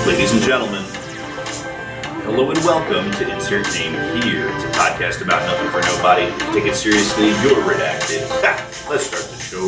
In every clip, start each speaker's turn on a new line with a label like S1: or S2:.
S1: Ladies and gentlemen, hello and welcome to Insert Name Here. It's a podcast about nothing for nobody. If you take it seriously, you're redacted. Let's start the show.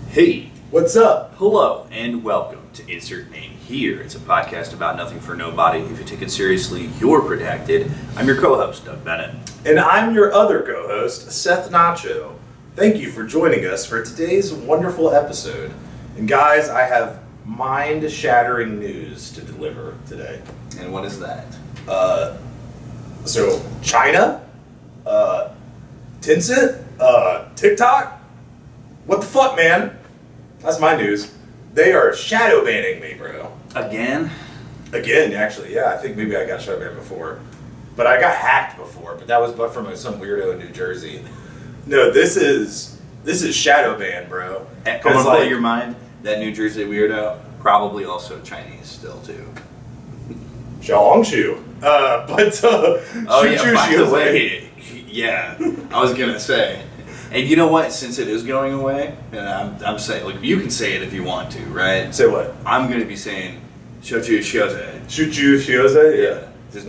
S1: Hey,
S2: what's up?
S1: Hello, and welcome to Insert Name Here. It's a podcast about nothing for nobody. If you take it seriously, you're redacted. I'm your co-host, Doug Bennett.
S2: And I'm your other co-host, Seth Nacho. Thank you for joining us for today's wonderful episode. And guys, I have mind-shattering news to deliver today.
S1: And what is that?
S2: So China, Tencent, TikTok, what the fuck, man? That's my news. They are shadow banning me, bro.
S1: Again,
S2: actually, yeah. I think maybe I got shadow banned before, but I got hacked before. But that was from some weirdo in New Jersey. No, this is shadow ban, bro.
S1: I'm gonna blow your mind. That New Jersey weirdo, probably also Chinese still too.
S2: Xiaohongshu.
S1: Oh yeah, by the way, yeah, I was gonna say. And you know what? Since it is going away, and I'm saying, like, you can say it if you want to, right?
S2: Say what?
S1: I'm going to be saying, Shochu Shioze.
S2: Shuchu Shioze? Yeah.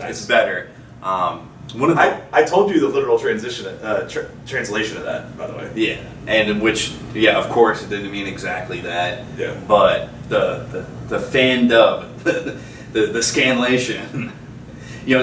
S1: It's better.
S2: I told you the literal translation of that, by the way.
S1: Yeah. And which, yeah, of course, it didn't mean exactly that.
S2: Yeah.
S1: But the fan dub, the scanlation,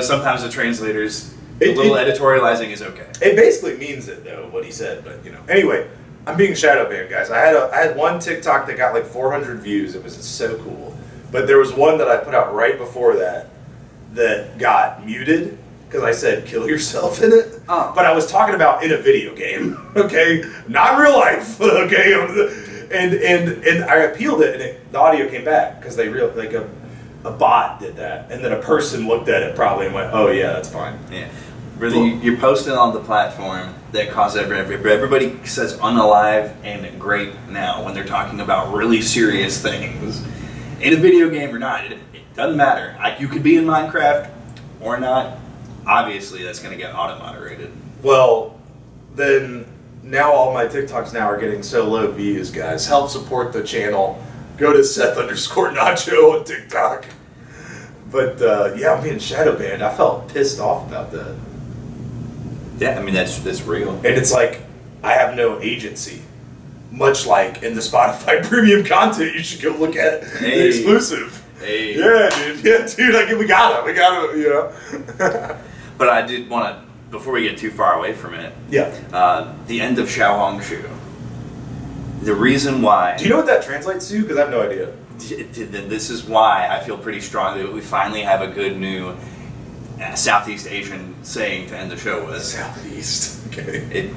S1: sometimes the translators... A little editorializing is okay.
S2: It basically means it, though, what he said, but, Anyway, I'm being shadow banned, guys. I had one TikTok that got like 400 views. It was so cool. But there was one that I put out right before that got muted because I said, kill yourself in it.
S1: Oh.
S2: But I was talking about in a video game, okay? Not in real life, okay? And I appealed it, and the audio came back because they a bot did that, and then a person looked at it probably and went, "Oh yeah, that's fine."
S1: Yeah, really, you're posting on the platform that causes everybody says unalive and great now when they're talking about really serious things in a video game or not. It doesn't matter. You could be in Minecraft or not. Obviously, that's going to get auto moderated.
S2: Well, then now all my TikToks now are getting so low views, guys. Help support the channel. Go to Seth_Nacho on TikTok. But yeah, I'm being shadow banned. I felt pissed off about that.
S1: Yeah, I mean that's real.
S2: And it's like I have no agency. Much like in the Spotify premium content, you should go look at the exclusive.
S1: Hey.
S2: Yeah, dude. We got it.
S1: But I did want to, before we get too far away from it.
S2: Yeah.
S1: The end of Xiaohongshu. The reason why...
S2: Do you know what that translates to? Because I have no idea.
S1: This is why I feel pretty strongly that we finally have a good new Southeast Asian saying to end the show with.
S2: Southeast, okay.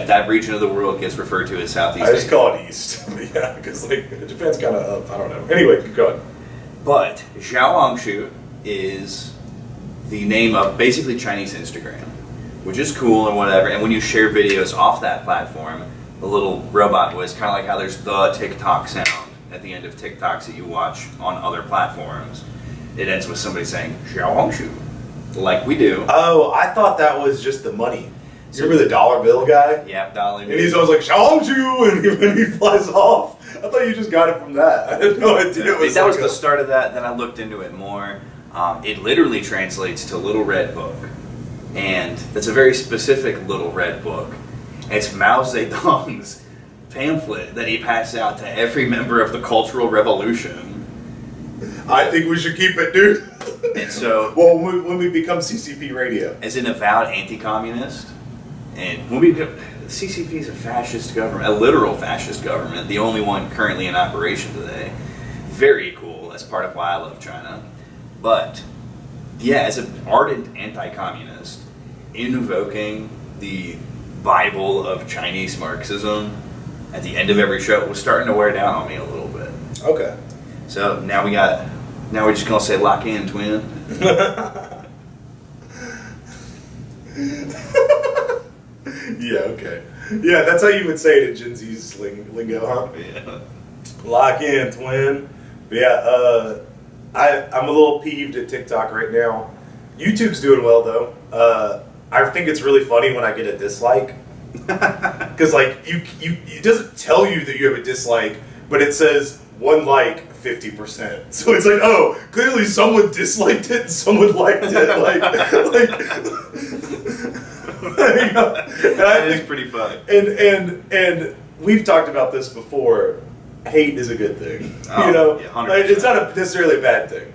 S1: That region of the world gets referred to as Southeast
S2: I just
S1: Asia.
S2: call it East. Yeah, because Japan's kind of up. I don't know. Anyway, keep going.
S1: But Xiaohongshu is the name of basically Chinese Instagram, which is cool and whatever. And when you share videos off that platform, the little robot voice, kind of like how there's the TikTok sound at the end of TikToks that you watch on other platforms. It ends with somebody saying, Xiaohongshu, like we do.
S2: Oh, I thought that was just the money. You remember the dollar bill guy?
S1: Yeah, dollar bill.
S2: And he's always like, Xiaohongshu, and when he flies off. I thought you just got it from that. I had no idea.
S1: That was the start of that. Then I looked into it more. It literally translates to Little Red Book. And that's a very specific Little Red Book. It's Mao Zedong's pamphlet that he passed out to every member of the Cultural Revolution.
S2: I think we should keep it, dude.
S1: And so...
S2: Well, when we become CCP radio.
S1: As an avowed anti-communist, and when we become... CCP is a fascist government, a literal fascist government, the only one currently in operation today. Very cool. That's part of why I love China. But, yeah, as an ardent anti-communist, invoking the Bible of Chinese Marxism at the end of every show was starting to wear down on me a little bit.
S2: Okay.
S1: So now we got Now we're just gonna say lock in, twin.
S2: Yeah, okay. Yeah, that's how you would say it in Gen Z's lingo, huh?
S1: Yeah.
S2: Lock in, twin. But yeah, I'm a little peeved at TikTok right now. YouTube's doing well though. I think it's really funny when I get a dislike, because like it doesn't tell you that you have a dislike, but it says 1 like 50%. So it's like, oh, clearly someone disliked it and someone liked it. You know, and I think
S1: It's pretty fun.
S2: and we've talked about this before. Hate is a good thing.
S1: Oh,
S2: you know,
S1: yeah, 100%.
S2: like, it's not necessarily a bad thing.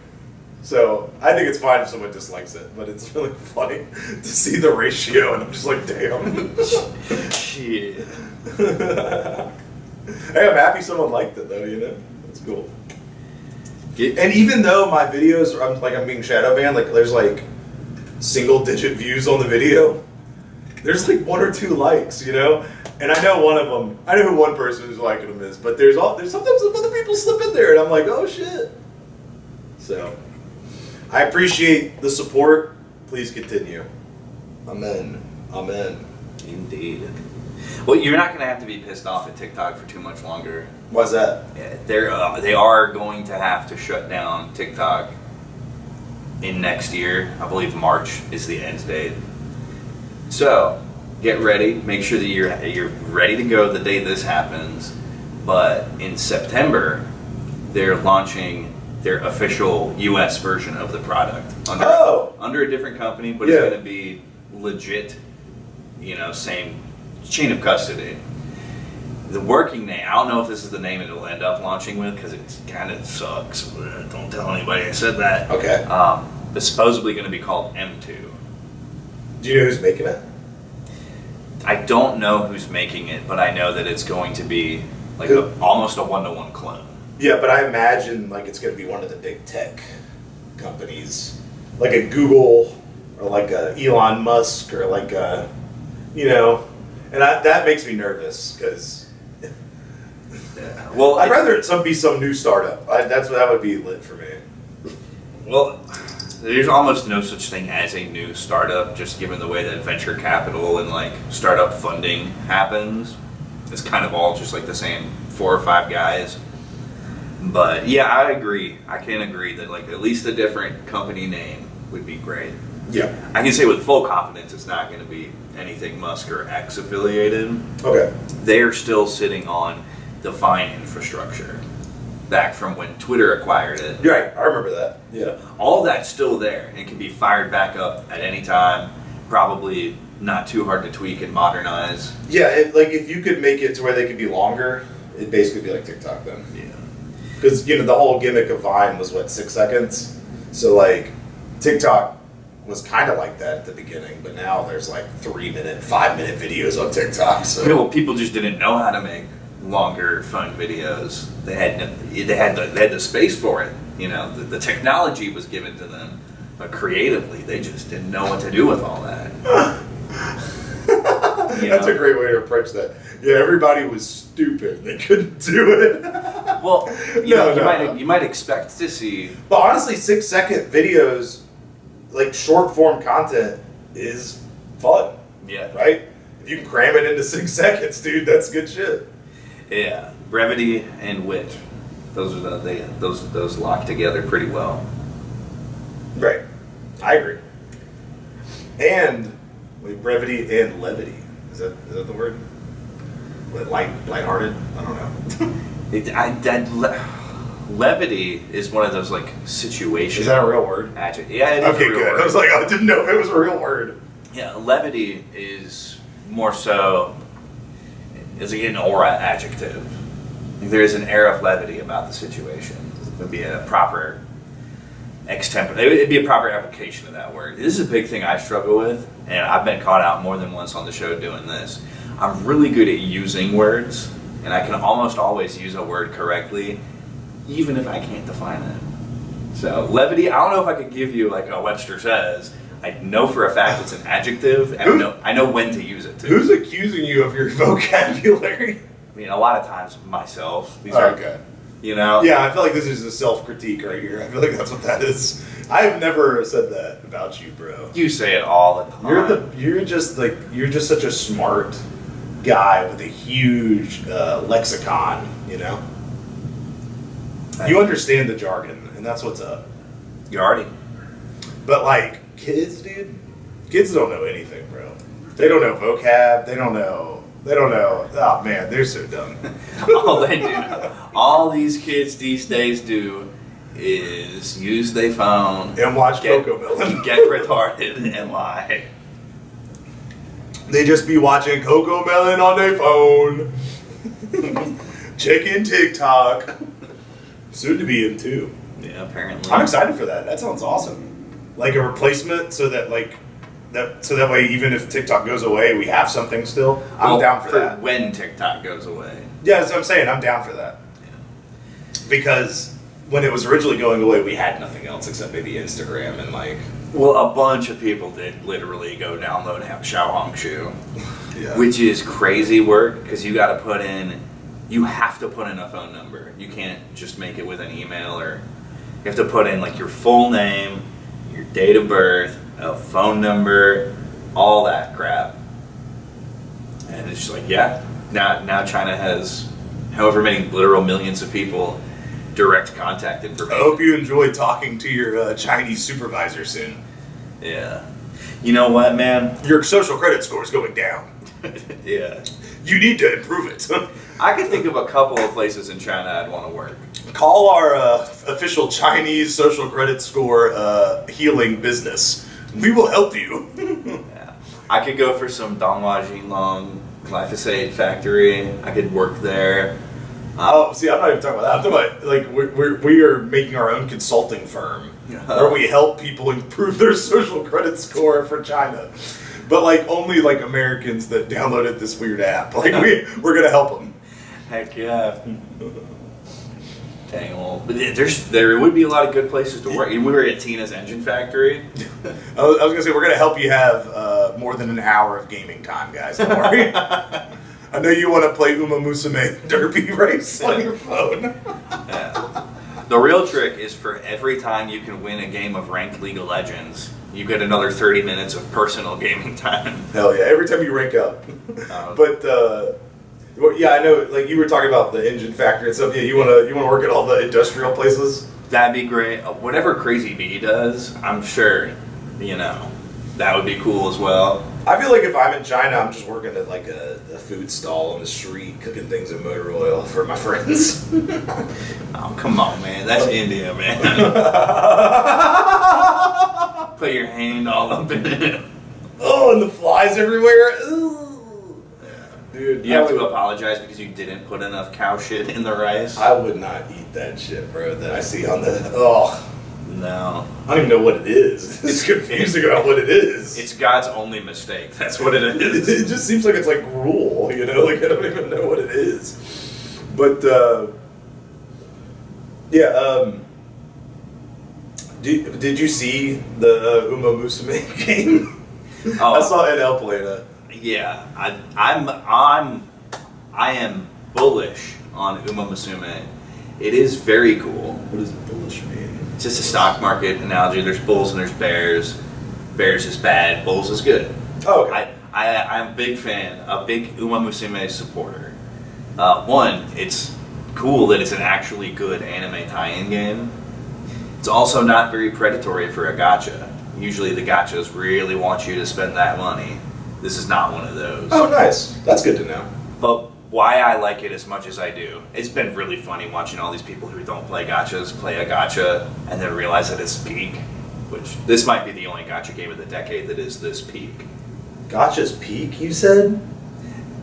S2: So I think it's fine if someone dislikes it, but it's really funny to see the ratio, and I'm just like, damn.
S1: Shit.
S2: Hey, I'm happy someone liked it though. You know, that's cool.
S1: Get,
S2: And even though my videos, I'm being shadow banned, like there's like single-digit views on the video, there's like 1 or 2 likes, you know. And I know one of them. I know who one person who's liking them is, but there's sometimes some other people slip in there, and I'm like, oh shit. So I appreciate the support. Please continue. Amen. Amen.
S1: indeed. Well, you're not gonna have to be pissed off at TikTok for too much longer.
S2: Why's that?
S1: Yeah, they are going to have to shut down TikTok in next year. I believe March is the end date. So get ready. Make sure that you're ready to go the day this happens. But in September, they're launching their official U.S. version of the product under a different company, but it's going to be legit. You know, same chain of custody. The working name, I don't know if this is the name it'll end up launching with because it kind of sucks. Don't tell anybody I said that.
S2: Okay.
S1: It's supposedly going to be called M2.
S2: Do you know who's making it?
S1: I don't know who's making it, but I know that it's going to be like almost a 1-to-1 clone.
S2: Yeah, but I imagine like it's going to be one of the big tech companies, like a Google or like a Elon Musk or like a, you know, and that makes me nervous because
S1: Well,
S2: I'd rather it be some new startup. That would be lit for me.
S1: Well, there's almost no such thing as a new startup, just given the way that venture capital and like startup funding happens. It's kind of all just like the same 4 or 5 guys. But yeah, I agree. I can agree that like at least a different company name would be great.
S2: Yeah.
S1: I can say with full confidence it's not going to be anything Musk or X affiliated.
S2: Okay.
S1: They're still sitting on the Vine infrastructure back from when Twitter acquired it.
S2: Right, I remember that. Yeah.
S1: All that's still there and can be fired back up at any time. Probably not too hard to tweak and modernize.
S2: Yeah, like if you could make it to where they could be longer, it'd basically be like TikTok then.
S1: Yeah.
S2: Because, you know, the whole gimmick of Vine was, 6 seconds? So, like, TikTok was kind of like that at the beginning, but now there's, 3-minute, 5-minute videos on TikTok. So.
S1: Yeah, well, people just didn't know how to make longer, fun videos. They had the space for it. You know, the technology was given to them, but creatively, they just didn't know what to do with all that.
S2: That's a great way to approach that. Yeah, everybody was stupid. They couldn't do it.
S1: Well, you might expect to see.
S2: But honestly, 6-second videos, short form content, is fun.
S1: Yeah.
S2: Right? If you can cram it into 6 seconds, dude, that's good shit.
S1: Yeah, brevity and wit. Those are those lock together pretty well.
S2: Right. I agree. And brevity and levity. Is that the word? Lighthearted? I don't know.
S1: Levity is one of those situations.
S2: Is that a real word?
S1: Yeah, it is.
S2: Okay,
S1: a real
S2: good.
S1: word.
S2: I was I didn't know if it was a real word.
S1: Yeah, levity is more so is an aura adjective. There is an air of levity about the situation. It would be a proper it'd be a proper application of that word. This is a big thing I struggle with, and I've been caught out more than once on the show doing this. I'm really good at using words, and I can almost always use a word correctly, even if I can't define it. So levity, I don't know if I could give you a Webster says. I know for a fact it's an adjective, and I know when to use it too.
S2: Who's accusing you of your vocabulary?
S1: I mean, a lot of times myself. These
S2: okay.
S1: You know?
S2: Yeah, I feel like this is a self-critique right here. I feel like that's what that is. I have never said that about you, bro.
S1: You say it all the time.
S2: You're just such a smart guy with a huge lexicon, you know? You understand the jargon, and that's what's up.
S1: You already.
S2: But like kids, dude, kids don't know anything, bro. They don't know vocab. They don't know. Oh man, they're so dumb.
S1: All these kids these days do is use their phone
S2: And watch Cocomelon.
S1: get retarded, and lie.
S2: They just be watching Cocomelon on their phone, checking TikTok. Soon to be in too.
S1: Yeah, apparently.
S2: I'm excited for that. That sounds awesome. Like a replacement, so that way, even if TikTok goes away, we have something still. I'm down for that.
S1: When TikTok goes away.
S2: Yeah, that's what I'm saying. I'm down for that.
S1: Yeah.
S2: Because when it was originally going away, we had nothing else except maybe Instagram and like.
S1: Well, a bunch of people did literally go download Xiaohongshu,
S2: Yeah.
S1: which is crazy work because you have to put in a phone number. You can't just make it with an email, or you have to put in like your full name, your date of birth, a phone number, all that crap. And it's just like, yeah, now China has however many literal millions of people direct contact
S2: I
S1: information.
S2: hope you enjoy talking to your Chinese supervisor soon.
S1: Yeah. You know what, man?
S2: Your social credit score is going down.
S1: Yeah.
S2: You need to improve it.
S1: I could think of a couple of places in China I'd want to work.
S2: Call our official Chinese social credit score healing business. We will help you.
S1: Yeah. I could go for some Donghua Jinlong glyphosate factory. I could work there.
S2: Oh, see, I'm not even talking about that. I'm talking about, like, we are making our own consulting firm where we help people improve their social credit score for China. But, like, only, like, Americans that downloaded this weird app. Like, we're going to help them.
S1: Heck yeah. Dang, well, but there would be a lot of good places to work. We were at Tina's Engine Factory.
S2: I was going to say, we're going to help you have more than an hour of gaming time, guys. Don't worry. I know you want to play Uma Musume Derby Race on your phone.
S1: Yeah. The real trick is for every time you can win a game of ranked League of Legends, you get another 30 minutes of personal gaming time.
S2: Hell yeah, every time you rank up. But, well, yeah, I know, like, you were talking about the engine factory and stuff. Yeah, you want to work at all the industrial places?
S1: That'd be great. Whatever Crazy Bee does, I'm sure, that would be cool as well.
S2: I feel like if I'm in China, I'm just working at like a food stall on the street, cooking things in motor oil for my friends.
S1: Oh, come on, man. That's India, man. Put your hand all up in it.
S2: Oh, and the flies everywhere. Ooh. Dude,
S1: You have to apologize because you didn't put enough cow shit in the rice.
S2: I would not eat that shit, bro, that I see on the... Oh.
S1: No.
S2: I don't even know what it is. It's confusing about what it is.
S1: It's God's only mistake. That's what it is.
S2: It just seems like it's like gruel, Like, I don't even know what it is. But, yeah, did you see the Uma Musume game?
S1: Oh.
S2: I saw NL play that.
S1: Yeah, I am bullish on Uma Musume. It is very cool.
S2: What does bullish mean?
S1: It's just a stock market analogy. There's bulls and there's bears. Bears is bad. Bulls is good.
S2: Oh, okay.
S1: I'm a big fan, a big Uma Musume supporter. One, it's cool that it's an actually good anime tie-in game. It's also not very predatory for a gacha. Usually the gachas really want you to spend that money. This is not one of those.
S2: Oh, nice. That's good to know.
S1: But why I like it as much as I do, it's been really funny watching all these people who don't play gachas play a gacha and then realize that it's peak, which this might be the only gacha game of the decade that is this peak.
S2: Gacha's peak, you said?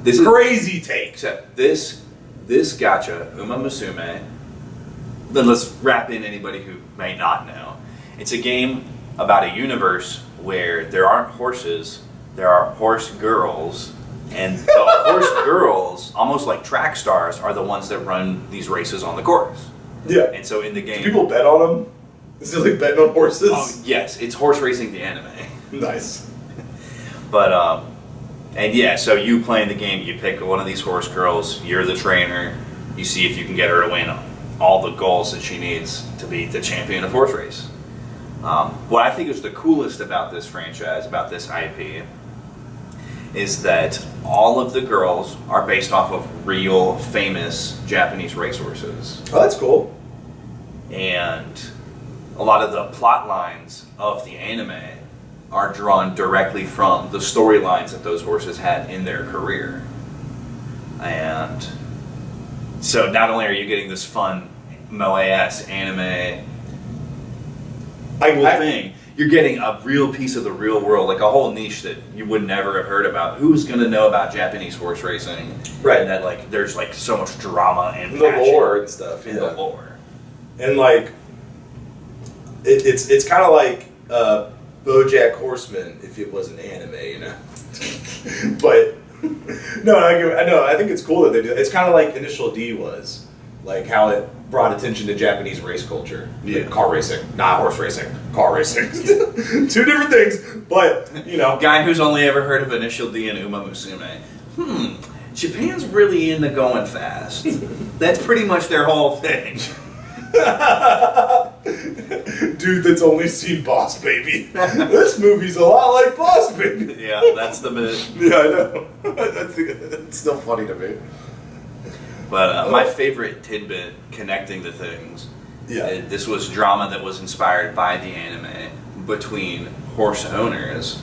S1: This
S2: Crazy take.
S1: Except this gacha, Uma Musume, then let's wrap in anybody who may not know. It's a game about a universe where there aren't horses, there are horse girls, and the horse girls, almost like track stars, are the ones that run these races on the course.
S2: Yeah.
S1: And so in the game...
S2: Do people bet on them? Is it like betting on horses?
S1: Oh, yes, it's horse racing the anime.
S2: Nice.
S1: But, and yeah, so you playing the game, you pick one of these horse girls, you're the trainer, you see if you can get her to win all the goals that she needs to be the champion of horse race. What I think is the coolest about this franchise, about this IP, is that all of the girls are based off of real famous Japanese racehorses.
S2: Oh, that's cool.
S1: And a lot of the plot lines of the anime are drawn directly from the storylines that those horses had in their career. And so not only are you getting this fun moe-ass anime thing, you're getting a real piece of the real world, like a whole niche that you would never have heard about. Who's going to know about Japanese horse racing?
S2: Right.
S1: And that, like, there's like so much drama and
S2: the lore and stuff.
S1: in the lore.
S2: And like, it's kind of like BoJack Horseman if it was an anime, you know. But no, I know. I think it's cool that they do. It's kind of like Initial D was, like how it brought attention to Japanese race culture.
S1: Yeah.
S2: Like car racing, not horse racing. Car racing, 2 different things. But you know,
S1: Guy who's only ever heard of Initial D and Uma Musume. Japan's really into going fast. That's pretty much their whole thing.
S2: dude that's only seen Boss Baby. This movie's a lot like Boss Baby.
S1: Yeah, that's the bit.
S2: Yeah, I know. That's still funny to me.
S1: But my favorite tidbit connecting the things, this was drama that was inspired by the anime between horse owners.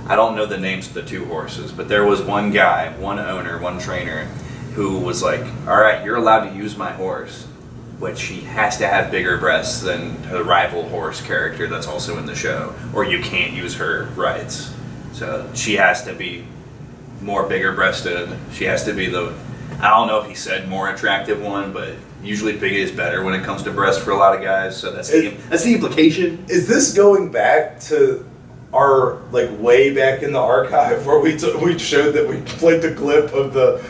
S1: I don't know the names of the 2 horses, but there was one guy, one owner, one trainer, who was like, all right, you're allowed to use my horse, but she has to have bigger breasts than her rival horse character that's also in the show, or you can't use her rights. So she has to be more bigger breasted. She has to be I don't know if he said more attractive one, but usually big is better when it comes to breast for a lot of guys. So that's the implication.
S2: Is this going back to our, like, way back in the archive where we showed that we played the clip of the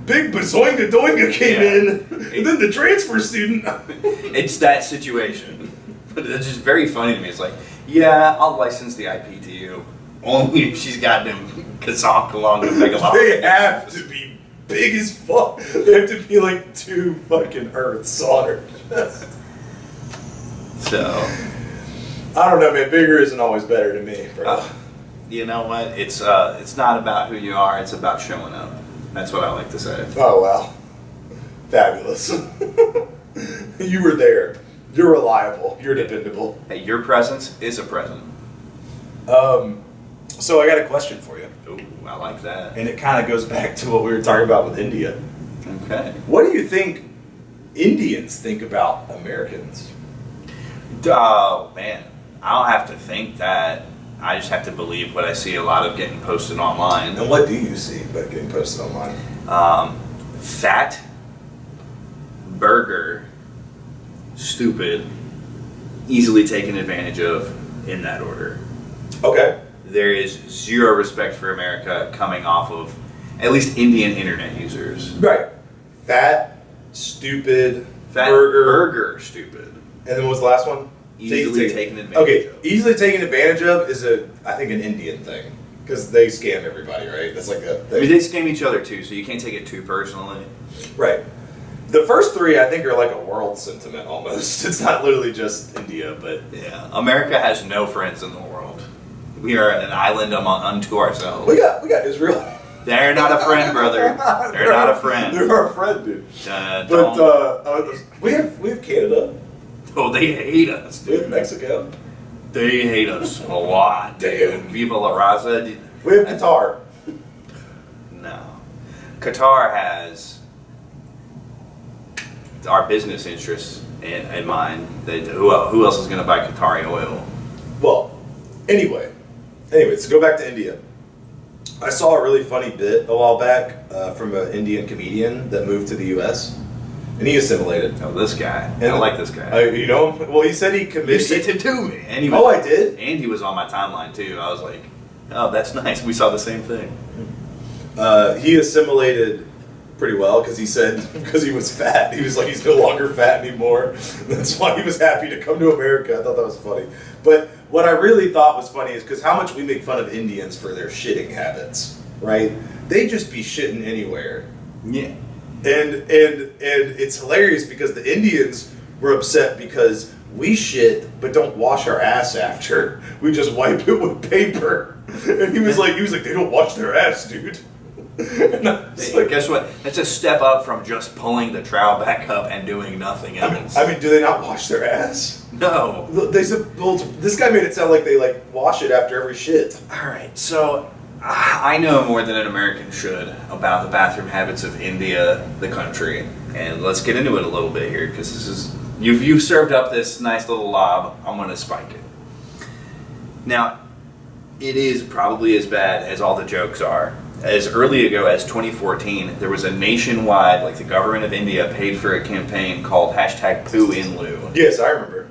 S2: big Bazoinga Doinga came in, and then the transfer student.
S1: It's that situation. But it's just very funny to me. It's like, yeah, I'll license the IP to you. Only if she's got them kazonk along the megalodon.
S2: They have to be big as fuck. They have to be like 2 fucking Earths on her chest.
S1: So,
S2: I don't know, man. Bigger isn't always better to me, bro.
S1: you know what? It's not about who you are. It's about showing up. That's what I like to say.
S2: Oh, wow. Fabulous. You were there. You're reliable. You're dependable.
S1: Hey, your presence is a present.
S2: So I got a question for you.
S1: Ooh, I like that.
S2: And it kind of goes back to what we were talking about with India.
S1: Okay.
S2: What do you think Indians think about Americans?
S1: Oh, man. I don't have to think that. I just have to believe what I see a lot of getting posted online.
S2: And what do you see about getting posted online?
S1: Fat, burger, stupid, easily taken advantage of, in that order.
S2: Okay.
S1: There is zero respect for America coming off of at least Indian internet users.
S2: Right. Fat, stupid,
S1: Fat,
S2: burger,
S1: stupid.
S2: And then what was the last one?
S1: Easily taken advantage of.
S2: Easily taken advantage of is I think an Indian thing. Because they scam everybody, right? That's like a thing.
S1: I mean, they scam each other too, so you can't take it too personally.
S2: Right. The first 3, I think, are like a world sentiment almost. It's not literally just India, but...
S1: Yeah. America has no friends in the world. We are an island unto ourselves.
S2: We got Israel.
S1: They're not a friend, brother. They're not a friend.
S2: They're our friend, dude.
S1: But
S2: we have Canada.
S1: oh, they hate us,
S2: We
S1: dude.
S2: have Mexico.
S1: They hate us a lot, dude.
S2: Damn.
S1: Viva la Raza.
S2: We have Qatar.
S1: No. Qatar has our business interests in mind. Who else is going to buy Qatari oil?
S2: Well, anyway, so go back to India. I saw a really funny bit a while back from an Indian comedian that moved to the U.S. and he assimilated.
S1: Oh, this guy.
S2: And
S1: I like this guy.
S2: You know him? Well, he said he
S1: You
S2: committed.
S1: sent him to me. And he
S2: Oh, I did?
S1: And he was on my timeline, too. I was like, oh, that's nice. We saw the same thing.
S2: He assimilated pretty well because he said because he was fat. He was like he's no longer fat anymore. That's why he was happy to come to America. I thought that was funny. But what I really thought was funny is because how much we make fun of Indians for their shitting habits, right? They just be shitting anywhere.
S1: Yeah.
S2: And it's hilarious because the Indians were upset because we shit but don't wash our ass after. We just wipe it with paper. And he was like, they don't wash their ass, dude. And I was
S1: Hey, guess what? That's a step up from just pulling the trowel back up and doing nothing else.
S2: I mean, do they not wash their ass?
S1: No.
S2: They said, well, this guy made it sound like they like wash it after every shit.
S1: All right, so I know more than an American should about the bathroom habits of India, the country, and let's get into it a little bit here because this is you've served up this nice little lob. I'm gonna spike it. Now, it is probably as bad as all the jokes are. As early ago as 2014, there was a nationwide, like the government of India paid for a campaign called #PooInLoo.
S2: Yes, I remember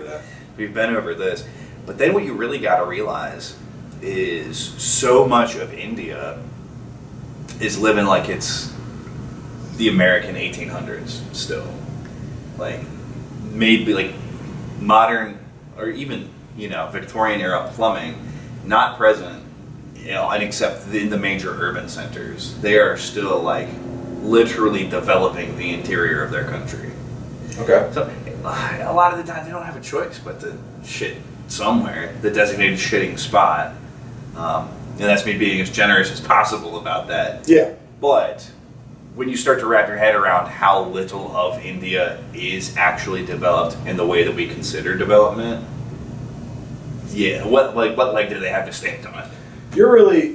S2: that.
S1: We've been over this. But then what you really got to realize is so much of India is living like it's the American 1800s still. Like, maybe like modern or even, Victorian era plumbing, not present, and except in the major urban centers. They are still like literally developing the interior of their country.
S2: Okay.
S1: So a lot of the time they don't have a choice but to shit somewhere, the designated shitting spot. And that's me being as generous as possible about that.
S2: Yeah.
S1: But when you start to wrap your head around how little of India is actually developed in the way that we consider development, yeah, what leg do they have to stand on?
S2: You're really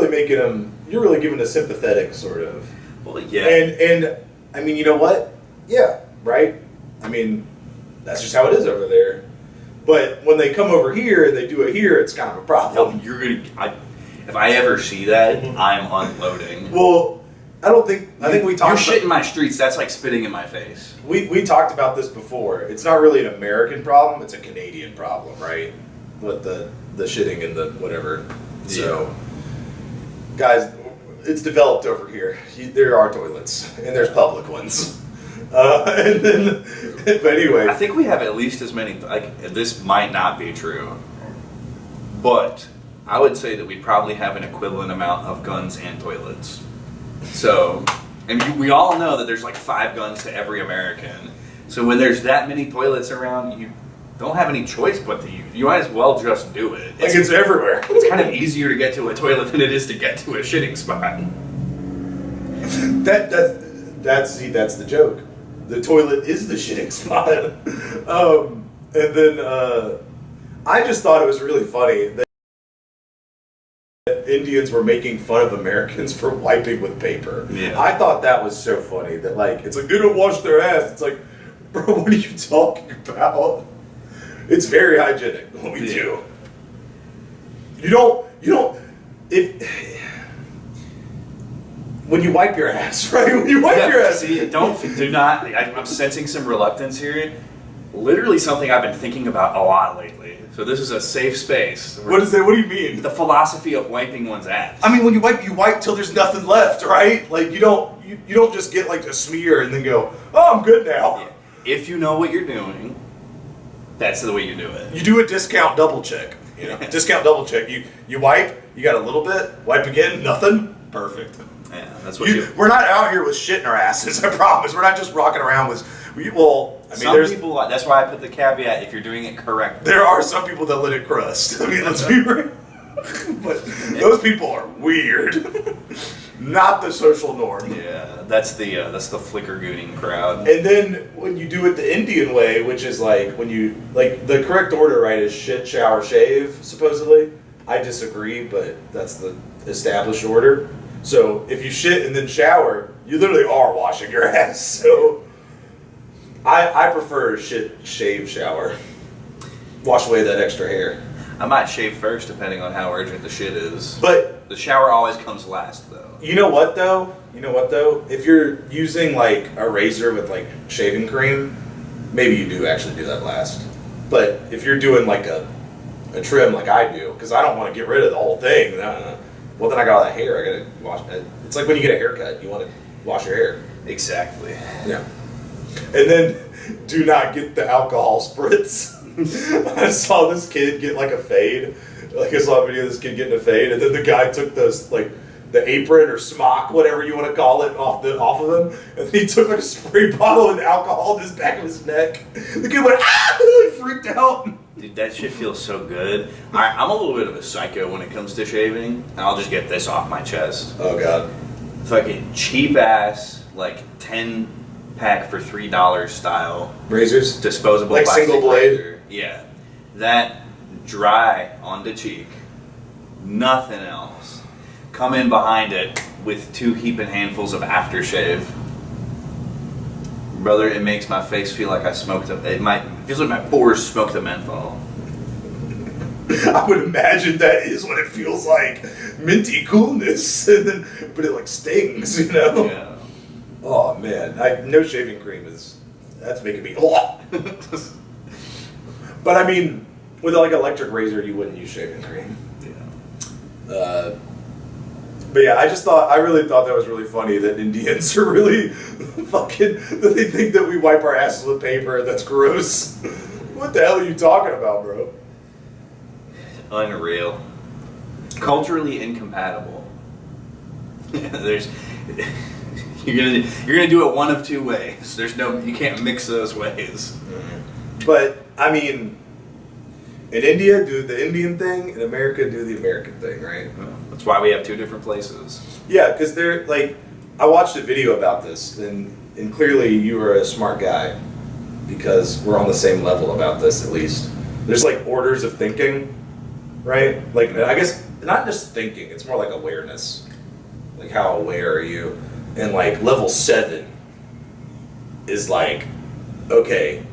S2: making them. You're really giving a sympathetic sort of.
S1: Well, yeah.
S2: And I mean, you know what? Yeah, right. I mean, that's just how it is over there. But when they come over here and they do it here, it's kind of a problem.
S1: If I ever see that, I'm unloading.
S2: Well, I think we talked.
S1: You're shitting my streets. That's like spitting in my face.
S2: We talked about this before. It's not really an American problem. It's a Canadian problem, right? With the shitting and the whatever.
S1: Yeah.
S2: So, guys, it's developed over here. There are toilets and there's public ones. But anyway,
S1: I think we have at least as many. Like, this might not be true, but I would say that we probably have an equivalent amount of guns and toilets. So, and we all know that there's like 5 guns to every American. So when there's that many toilets around, you don't have any choice but to use. You might as well just do it.
S2: It's everywhere.
S1: It's kind of easier to get to a toilet than it is to get to a shitting spot.
S2: That's the joke. The toilet is the shitting spot. And then I just thought it was really funny that Indians were making fun of Americans for wiping with paper.
S1: Yeah.
S2: I thought that was so funny that it's like they don't wash their ass. It's like, bro, what are you talking about? It's very hygienic what we do. You don't when you wipe your ass, right? When you wipe your ass.
S1: See, do not. I'm sensing some reluctance here. Literally something I've been thinking about a lot lately. So this is a safe space.
S2: What is that? What do you mean?
S1: The philosophy of wiping one's ass.
S2: I mean, when you wipe till there's nothing left, right? Like you don't just get like a smear and then go, oh, I'm good now.
S1: Yeah. If you know what you're doing, that's the way you do it.
S2: You do a discount double check. Discount double check. You wipe, you got a little bit. Wipe again, nothing. Perfect.
S1: Yeah, that's what
S2: We're not out here with shit in our asses. I promise. We're not just rocking around with.
S1: Some people. That's why I put the caveat: if you're doing it correctly.
S2: There are some people that let it crust. I mean, let's be real. But those people are weird. Not the social norm.
S1: Yeah, that's the flicker gooning crowd.
S2: And then when you do it the Indian way, which is when you the correct order, right, is shit, shower, shave. Supposedly, I disagree, but that's the established order. So if you shit and then shower, you literally are washing your ass. So I prefer shit, shave, shower. Wash away that extra hair.
S1: I might shave first, depending on how urgent the shit is.
S2: But
S1: the shower always comes last, though.
S2: You know what though? If you're using a razor with shaving cream, maybe you do actually do that last. But if you're doing a trim like I do, because I don't want to get rid of the whole thing. Well, then I got all that hair. I gotta wash it. It's like when you get a haircut, you want to wash your hair.
S1: Exactly.
S2: Yeah. And then do not get the alcohol spritz. I saw this kid get a fade. I saw a video of this kid getting a fade, and then the guy took those the apron or smock, whatever you want to call it, off of him. And then he took like a spray bottle and alcohol in his back of his neck. The kid went, ah! He freaked out.
S1: Dude, that shit feels so good. I'm a little bit of a psycho when it comes to shaving, and I'll just get this off my chest.
S2: Oh god.
S1: Fucking cheap ass, like 10 pack for $3 style
S2: Razors?
S1: disposable
S2: Like
S1: plastic
S2: single blade?
S1: razor. Yeah. That dry on the cheek. Nothing else. Come in behind it with 2 heaping handfuls of aftershave. Brother, it makes my face feel like I smoked it feels like my pores smoked a menthol.
S2: I would imagine that is what it feels like. Minty coolness. And then, but it like stings, you know?
S1: Yeah.
S2: Oh man, no shaving cream that's making me But I mean, with like an electric razor, you wouldn't use shaving cream.
S1: Yeah.
S2: But yeah, I really thought that was really funny that Indians are really fucking, that they think that we wipe our asses with paper. That's gross. What the hell are you talking about, bro?
S1: Unreal. Culturally incompatible. There's you're gonna do it one of 2 ways. You can't mix those ways.
S2: But I mean, in India, do the Indian thing. In America, do the American thing, right?
S1: That's why we have 2 different places.
S2: Yeah, because they're like, I watched a video about this, and clearly you are a smart guy, because we're on the same level about this at least. There's like orders of thinking, right? Like, I guess not just thinking, it's more like awareness. Like, how aware are you? And like level 7 is like, okay.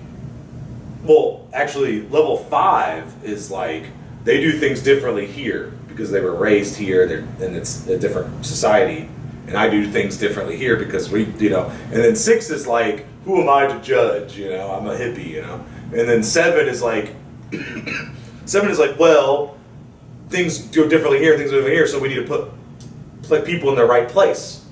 S2: Well, actually, level 5 is like, they do things differently here because they were raised here, and it's a different society. And I do things differently here because we, you know. And then 6 is like, who am I to judge? You know, I'm a hippie, you know. And then 7 is like, 7 is like, well, things go differently here, things go differently here, so we need to put people in their right place.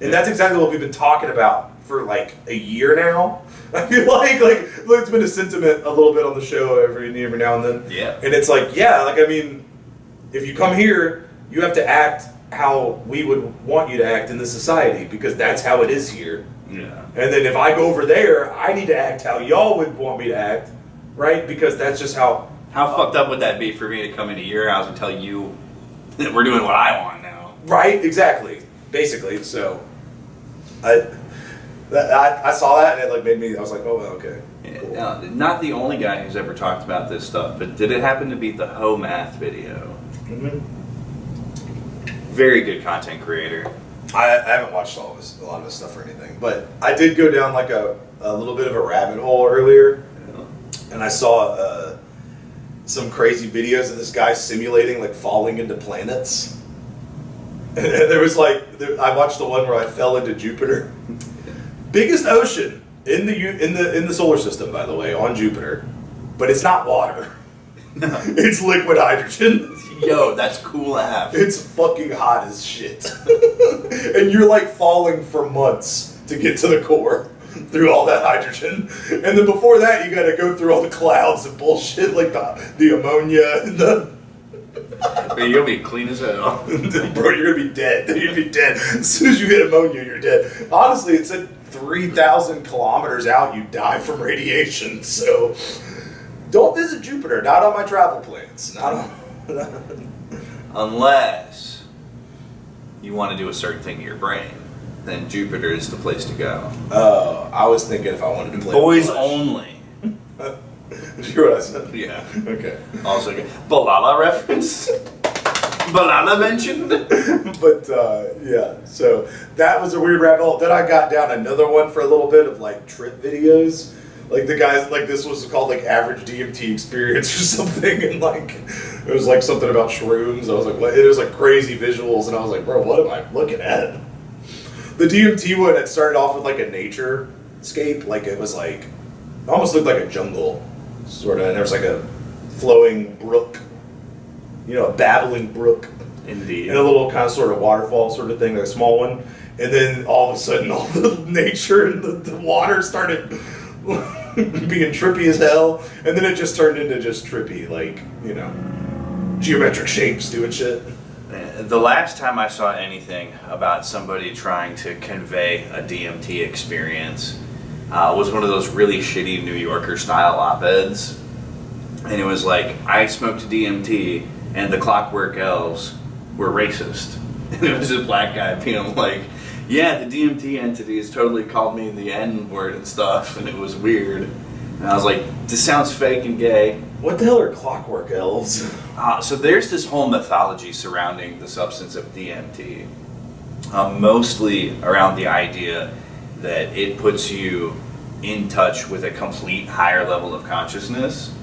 S2: And that's exactly what we've been talking about for like a year now. I feel like it's been a sentiment a little bit on the show every now and then.
S1: Yeah.
S2: And it's like, yeah, like I mean, if you come here, you have to act how we would want you to act in this society because that's how it is here.
S1: Yeah.
S2: And then if I go over there, I need to act how y'all would want me to act, right? Because that's just how.
S1: How fucked up would that be for me to come into your house and tell you that we're doing what I want now?
S2: Right, exactly. Basically, so I saw that and it like made me. I was like, oh, okay.
S1: Yeah,
S2: Cool.
S1: now, not the only guy who's ever talked about this stuff, but did it happen to be the Ho Math video?
S2: Mm-hmm.
S1: Very good content creator.
S2: I haven't watched a lot of his stuff or anything, but I did go down like a little bit of a rabbit hole earlier, and I saw some crazy videos of this guy simulating like falling into planets. And there was like, I watched the one where I fell into Jupiter, biggest ocean in the solar system, by the way, on Jupiter, but it's not water. It's liquid hydrogen.
S1: Yo, that's cool AF.
S2: It's fucking hot as shit. And you're like falling for months to get to the core through all that hydrogen. And then before that, you gotta go through all the clouds and bullshit, like the ammonia and the...
S1: But you'll be clean as hell.
S2: Bro, you're gonna be dead. You're gonna be dead. As soon as you hit ammonia, you're dead. Honestly, it said 3,000 kilometers out, you die from radiation. So don't visit Jupiter. Not on my travel plans. Not on...
S1: Unless you want to do a certain thing to your brain, then Jupiter is the place to go.
S2: Oh, I was thinking if I wanted to play
S1: Boys
S2: Flash.
S1: Only.
S2: Did you hear what I said?
S1: Yeah.
S2: Okay.
S1: Also, Balala reference. Balala mentioned.
S2: But yeah, so that was a weird rabbit hole. Then I got down another one for a little bit of like trip videos. Like the guys, like this was called like average DMT experience or something, and like it was like something about shrooms. I was like, what? It was like crazy visuals, and I was like, bro, what am I looking at? The DMT one, it started off with like a nature scape, like it was like, it almost looked like a jungle, sort of, and there was like a flowing brook, you know, a babbling brook.
S1: Indeed.
S2: And a little kind of sort of waterfall sort of thing, like a small one. And then all of a sudden, all the nature and the water started being trippy as hell. And then it just turned into just trippy, like, you know, geometric shapes doing shit.
S1: The last time I saw anything about somebody trying to convey a DMT experience was one of those really shitty New Yorker style op-eds. And it was like, I smoked DMT and the Clockwork Elves were racist. And it was a black guy being like, yeah, the DMT entities totally called me the N-word and stuff, and it was weird. And I was like, this sounds fake and gay.
S2: What the hell are Clockwork Elves?
S1: So there's this whole mythology surrounding the substance of DMT. Mostly around the idea that it puts you in touch with a complete higher level of consciousness.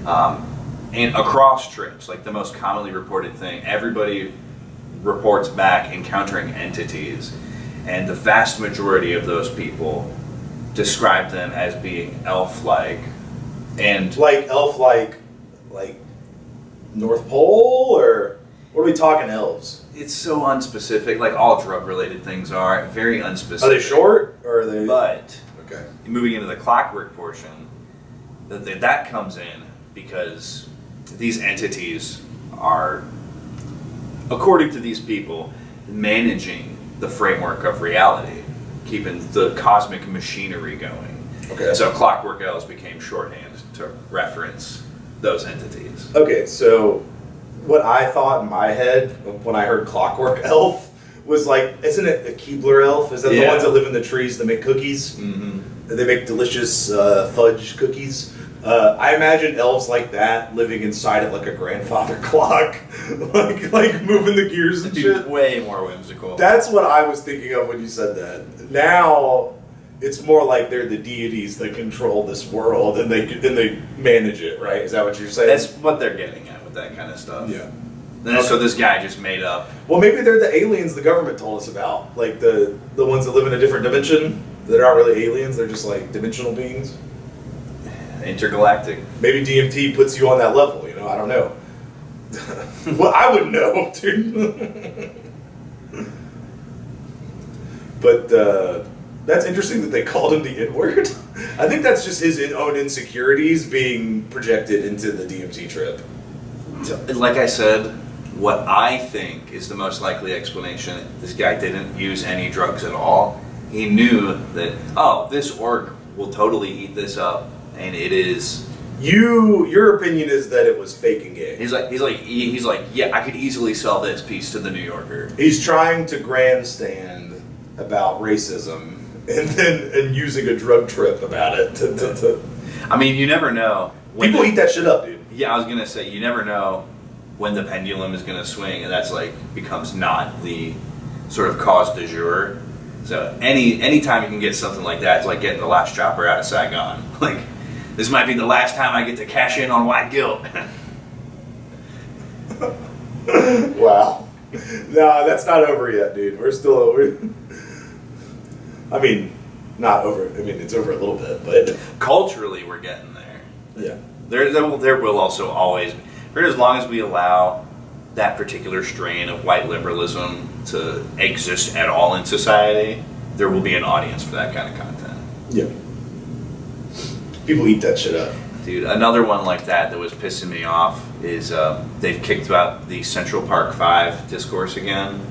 S1: And across trips, like the most commonly reported thing, everybody reports back encountering entities. And the vast majority of those people describe them as being elf-like. And
S2: Like elf-like, like North Pole, or what are we talking elves?
S1: it's so unspecific, like all drug-related things are, very unspecific.
S2: Are they short, or are they...
S1: But
S2: Okay.
S1: moving into the clockwork portion, that comes in because these entities are, according to these people, managing the framework of reality, keeping the cosmic machinery going.
S2: Okay.
S1: So Clockwork Elves became shorthand to reference those entities.
S2: Okay, so what I thought in my head when I heard Clockwork Elf was like, isn't it a Keebler elf? Is that the
S1: Yeah.
S2: ones that live in the trees that make cookies?
S1: Mm-hmm.
S2: They make delicious fudge cookies. I imagine elves like that living inside of like a grandfather clock, like moving the gears and shit.
S1: Way more whimsical.
S2: That's what I was thinking of when you said that. Now, it's more like they're the deities that control this world and they manage it, right? Is that what you're saying?
S1: That's what they're getting at with that kind of stuff.
S2: Yeah.
S1: And so this guy just made up.
S2: Well, maybe they're the aliens the government told us about, like the ones that live in a different dimension. They're not really aliens; they're just like dimensional beings.
S1: Intergalactic.
S2: Maybe DMT puts you on that level. You know, I don't know. Well, I wouldn't know, dude. But that's interesting that they called him the N-word. I think that's just his own insecurities being projected into the DMT trip.
S1: Like I said, what I think is the most likely explanation, this guy didn't use any drugs at all. He knew that, oh, this orc will totally eat this up, and it is.
S2: Your opinion is that it was fake and gay.
S1: He's like, yeah, I could easily sell this piece to the New Yorker.
S2: He's trying to grandstand about racism and using a drug trip about it.
S1: I mean, you never know.
S2: People eat that shit up, dude.
S1: Yeah, I was gonna say, you never know when the pendulum is gonna swing, and that's like becomes not the sort of cause du jour. So anytime you can get something like that, it's like getting the last chopper out of Saigon. Like, this might be the last time I get to cash in on white guilt.
S2: Wow. No, that's not over yet, dude. We're still over. I mean, not over. I mean, it's over a little bit, but
S1: Culturally, we're getting there.
S2: yeah.
S1: There will also always, for as long as we allow that particular strain of white liberalism to exist at all in society, there will be an audience for that kind of content.
S2: Yeah. People eat that shit up.
S1: Dude, another one like that was pissing me off is they've kicked out the Central Park 5 discourse again.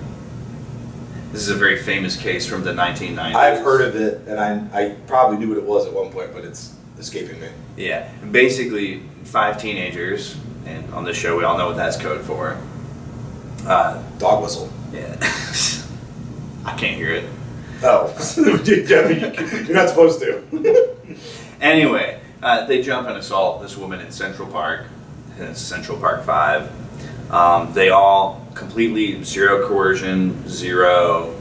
S1: This is a very famous case from the 1990s.
S2: I've heard of it, and I probably knew what it was at one point, but it's escaping me.
S1: Yeah, basically 5 teenagers, and on this show we all know what that's code for.
S2: Dog whistle.
S1: Yeah. I can't hear it.
S2: Oh. I mean, you're not supposed to.
S1: Anyway, they jump and assault this woman in Central Park. And it's Central Park 5. They all completely zero coercion, zero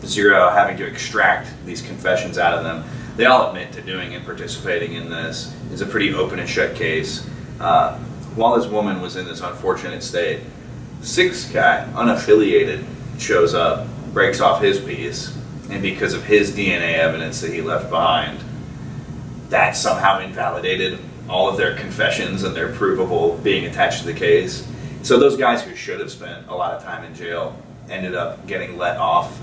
S1: having to extract these confessions out of them. They all admit to doing and participating in this. It's a pretty open and shut case. While this woman was in this unfortunate state, 6th guy, unaffiliated, shows up, breaks off his piece, and because of his DNA evidence that he left behind, that somehow invalidated all of their confessions and their provable being attached to the case. So those guys who should have spent a lot of time in jail ended up getting let off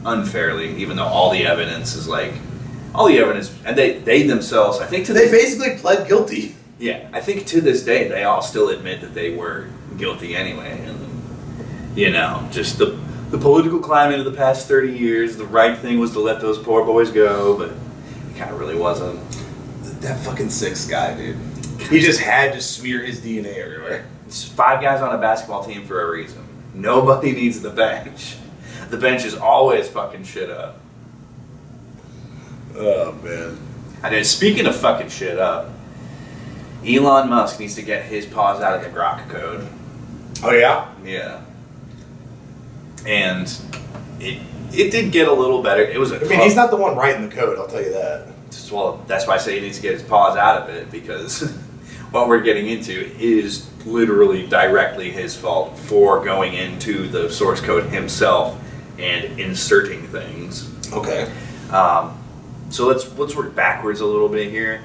S1: unfairly, even though all the evidence, and they themselves, I think
S2: They basically pled guilty.
S1: yeah, I think to this day they all still admit that they were guilty anyway. And you know, just the political climate of the past 30 years, the right thing was to let those poor boys go, but it kind of really wasn't.
S2: That fucking sixth guy, dude. He just had to smear his DNA everywhere.
S1: It's 5 guys on a basketball team for a reason. Nobody needs the bench. The bench is always fucking shit up.
S2: Oh, man.
S1: I mean, speaking of fucking shit up, Elon Musk needs to get his paws out of the Grok code.
S2: Oh, yeah?
S1: Yeah. And it did get a little better. It was
S2: he's not the one writing the code, I'll tell you that.
S1: Well, that's why I say he needs to get his paws out of it, because what we're getting into is literally directly his fault for going into the source code himself and inserting things.
S2: Okay.
S1: So let's work backwards a little bit here.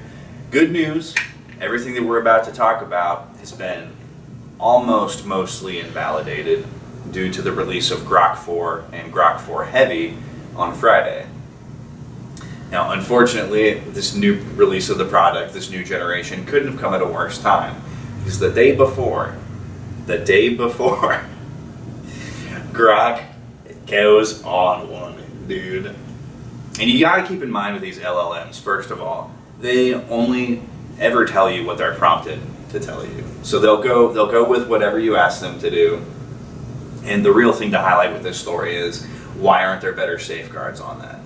S1: Good news, everything that we're about to talk about has been almost mostly invalidated due to the release of Grok 4 and Grok 4 Heavy on Friday. Now, unfortunately, this new release of the product, this new generation, couldn't have come at a worse time. Because the day before, Grok goes on one, dude. And you gotta keep in mind with these LLMs, first of all, they only ever tell you what they're prompted to tell you. So they'll go with whatever you ask them to do. And the real thing to highlight with this story is, why aren't there better safeguards on that?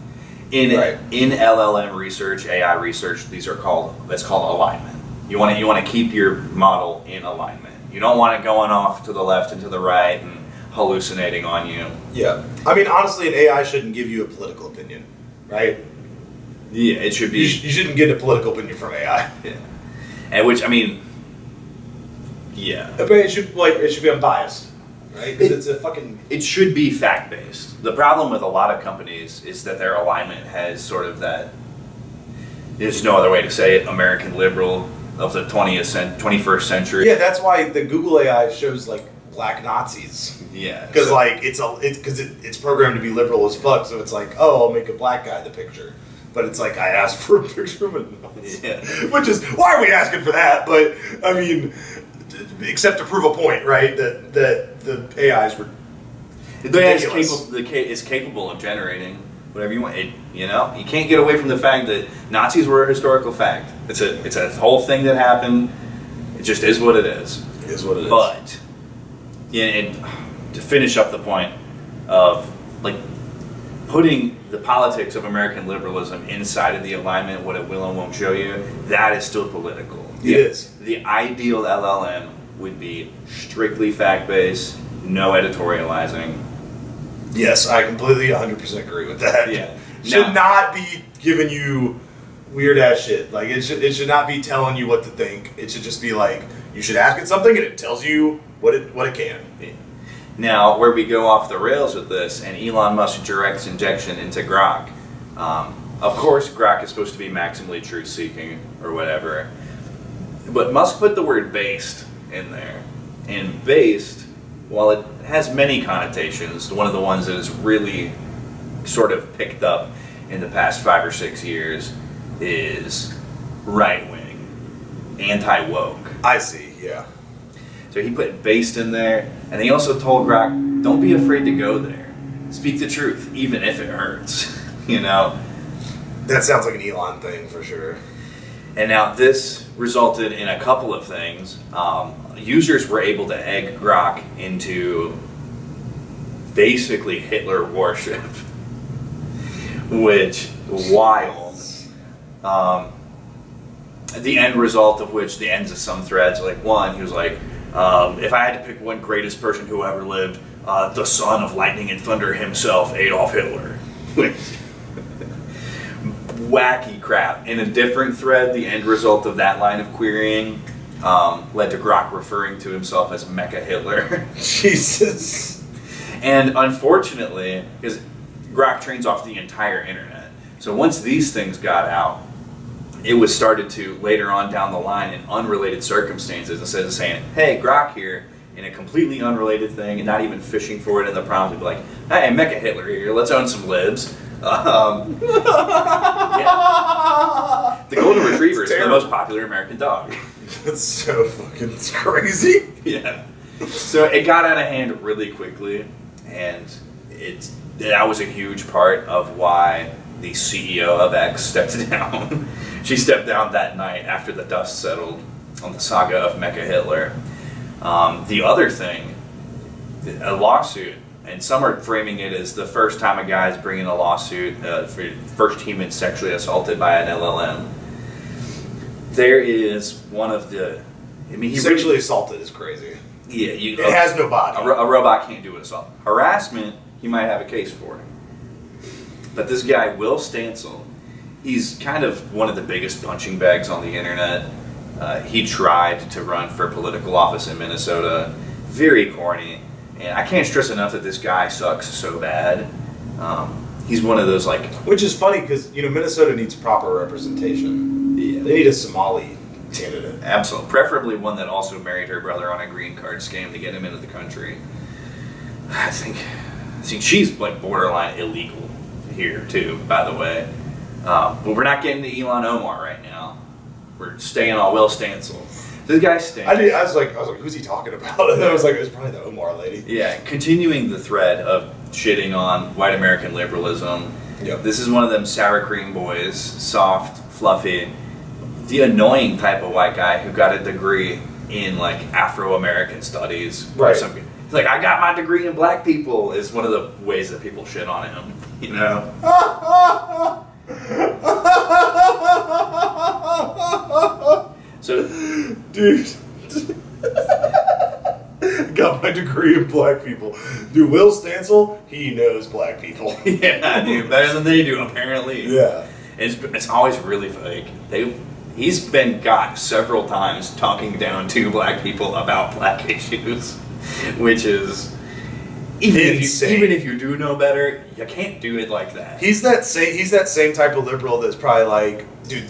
S1: In LLM research, AI research, it's called alignment. You want to keep your model in alignment. You don't want it going off to the left and to the right and hallucinating on you.
S2: Yeah. I mean, honestly, an AI shouldn't give you a political opinion, right?
S1: Yeah, it should be.
S2: You shouldn't get a political opinion from AI.
S1: Yeah. And which, I mean, yeah.
S2: But it should be unbiased, right? Because it's a fucking...
S1: It should be fact-based. The problem with a lot of companies is that their alignment has sort of that, there's no other way to say it, American liberal of the 21st century.
S2: Yeah, that's why the Google AI shows like black Nazis.
S1: Yeah.
S2: Because it's programmed to be liberal as fuck, so it's like, oh, I'll make a black guy the picture. But it's like, I asked for a picture of a Nazi.
S1: Yeah.
S2: Which is, why are we asking for that? But, I mean, except to prove a point, right? That the AIs were ridiculous.
S1: The AI is capable of generating whatever you want. You can't get away from the fact that Nazis were a historical fact. It's a whole thing that happened. It just is what it is.
S2: It is what it is.
S1: But, yeah, and to finish up the point of, like, putting the politics of American liberalism inside of the alignment, what it will and won't show you, that is still political.
S2: It is.
S1: The ideal LLM would be strictly fact-based, no editorializing.
S2: Yes, I completely 100% agree with that.
S1: Yeah.
S2: Should not be giving you weird ass shit. Like it should not be telling you what to think. It should just be like, you should ask it something and it tells you what it can.
S1: Yeah. Now, where we go off the rails with this, and Elon Musk directs injection into Grok. Of course, Grok is supposed to be maximally truth-seeking or whatever. But Musk put the word based in there. And based, while it has many connotations, one of the ones that is really sort of picked up in the past 5 or 6 years is right-wing, anti-woke.
S2: I see, yeah.
S1: So he put based in there, and he also told Grok, don't be afraid to go there. Speak the truth, even if it hurts.
S2: That sounds like an Elon thing for sure.
S1: And now this resulted in a couple of things. Users were able to egg Grok into basically Hitler worship, which wild. The end result of which, the ends of some threads, like one, he was like, if I had to pick one greatest person who ever lived, the son of lightning and thunder himself, Adolf Hitler. Wacky crap. In a different thread, the end result of that line of querying led to Grok referring to himself as Mecha Hitler.
S2: Jesus.
S1: And unfortunately, because Grok trains off the entire internet, so once these things got out, it was started to, later on down the line, in unrelated circumstances, instead of saying, hey, Grok here, in a completely unrelated thing, and not even fishing for it in the prompt, it'd be like, hey, Mecha Hitler here, let's own some libs. Yeah. The Golden Retriever is the most popular American dog.
S2: That's so fucking crazy.
S1: Yeah. So it got out of hand really quickly, and that was a huge part of why the CEO of X stepped down. She stepped down that night after the dust settled on the saga of Mecha Hitler. The other thing, a lawsuit, and some are framing it as the first time a guy's bringing a lawsuit for first human sexually assaulted by an LLM. There is one of the... I mean,
S2: Sexually assaulted is crazy.
S1: Yeah,
S2: it has no body.
S1: A robot can't do assault. Harassment, he might have a case for it. But this guy, Will Stancil, he's kind of one of the biggest punching bags on the internet. He tried to run for political office in Minnesota. Very corny. And I can't stress enough that this guy sucks so bad. He's one of those, like...
S2: Which is funny, because, Minnesota needs proper representation.
S1: Yeah.
S2: They need a Somali candidate.
S1: Absolutely. Preferably one that also married her brother on a green card scam to get him into the country. I think she's, like, borderline illegal here, too, by the way. But we're not getting to Elon Omar right now. We're staying on Will Stancil. This guy stinks.
S2: I was like, who's he talking about? And I was like, it was probably the Omar lady.
S1: Yeah, continuing the thread of shitting on white American liberalism.
S2: Yep.
S1: This is one of them sour cream boys, soft, fluffy, the annoying type of white guy who got a degree in, like, Afro-American studies.
S2: Right.
S1: He's like, I got my degree in black people, is one of the ways that people shit on him, So,
S2: dude, got my degree in black people. Dude, Will Stancil, he knows black people.
S1: yeah, dude, better than they do, apparently.
S2: Yeah.
S1: It's always really fake. He's been got several times talking down to black people about black issues, which is even if you do know better, you can't do it like that.
S2: He's that same type of liberal that's probably like, dude,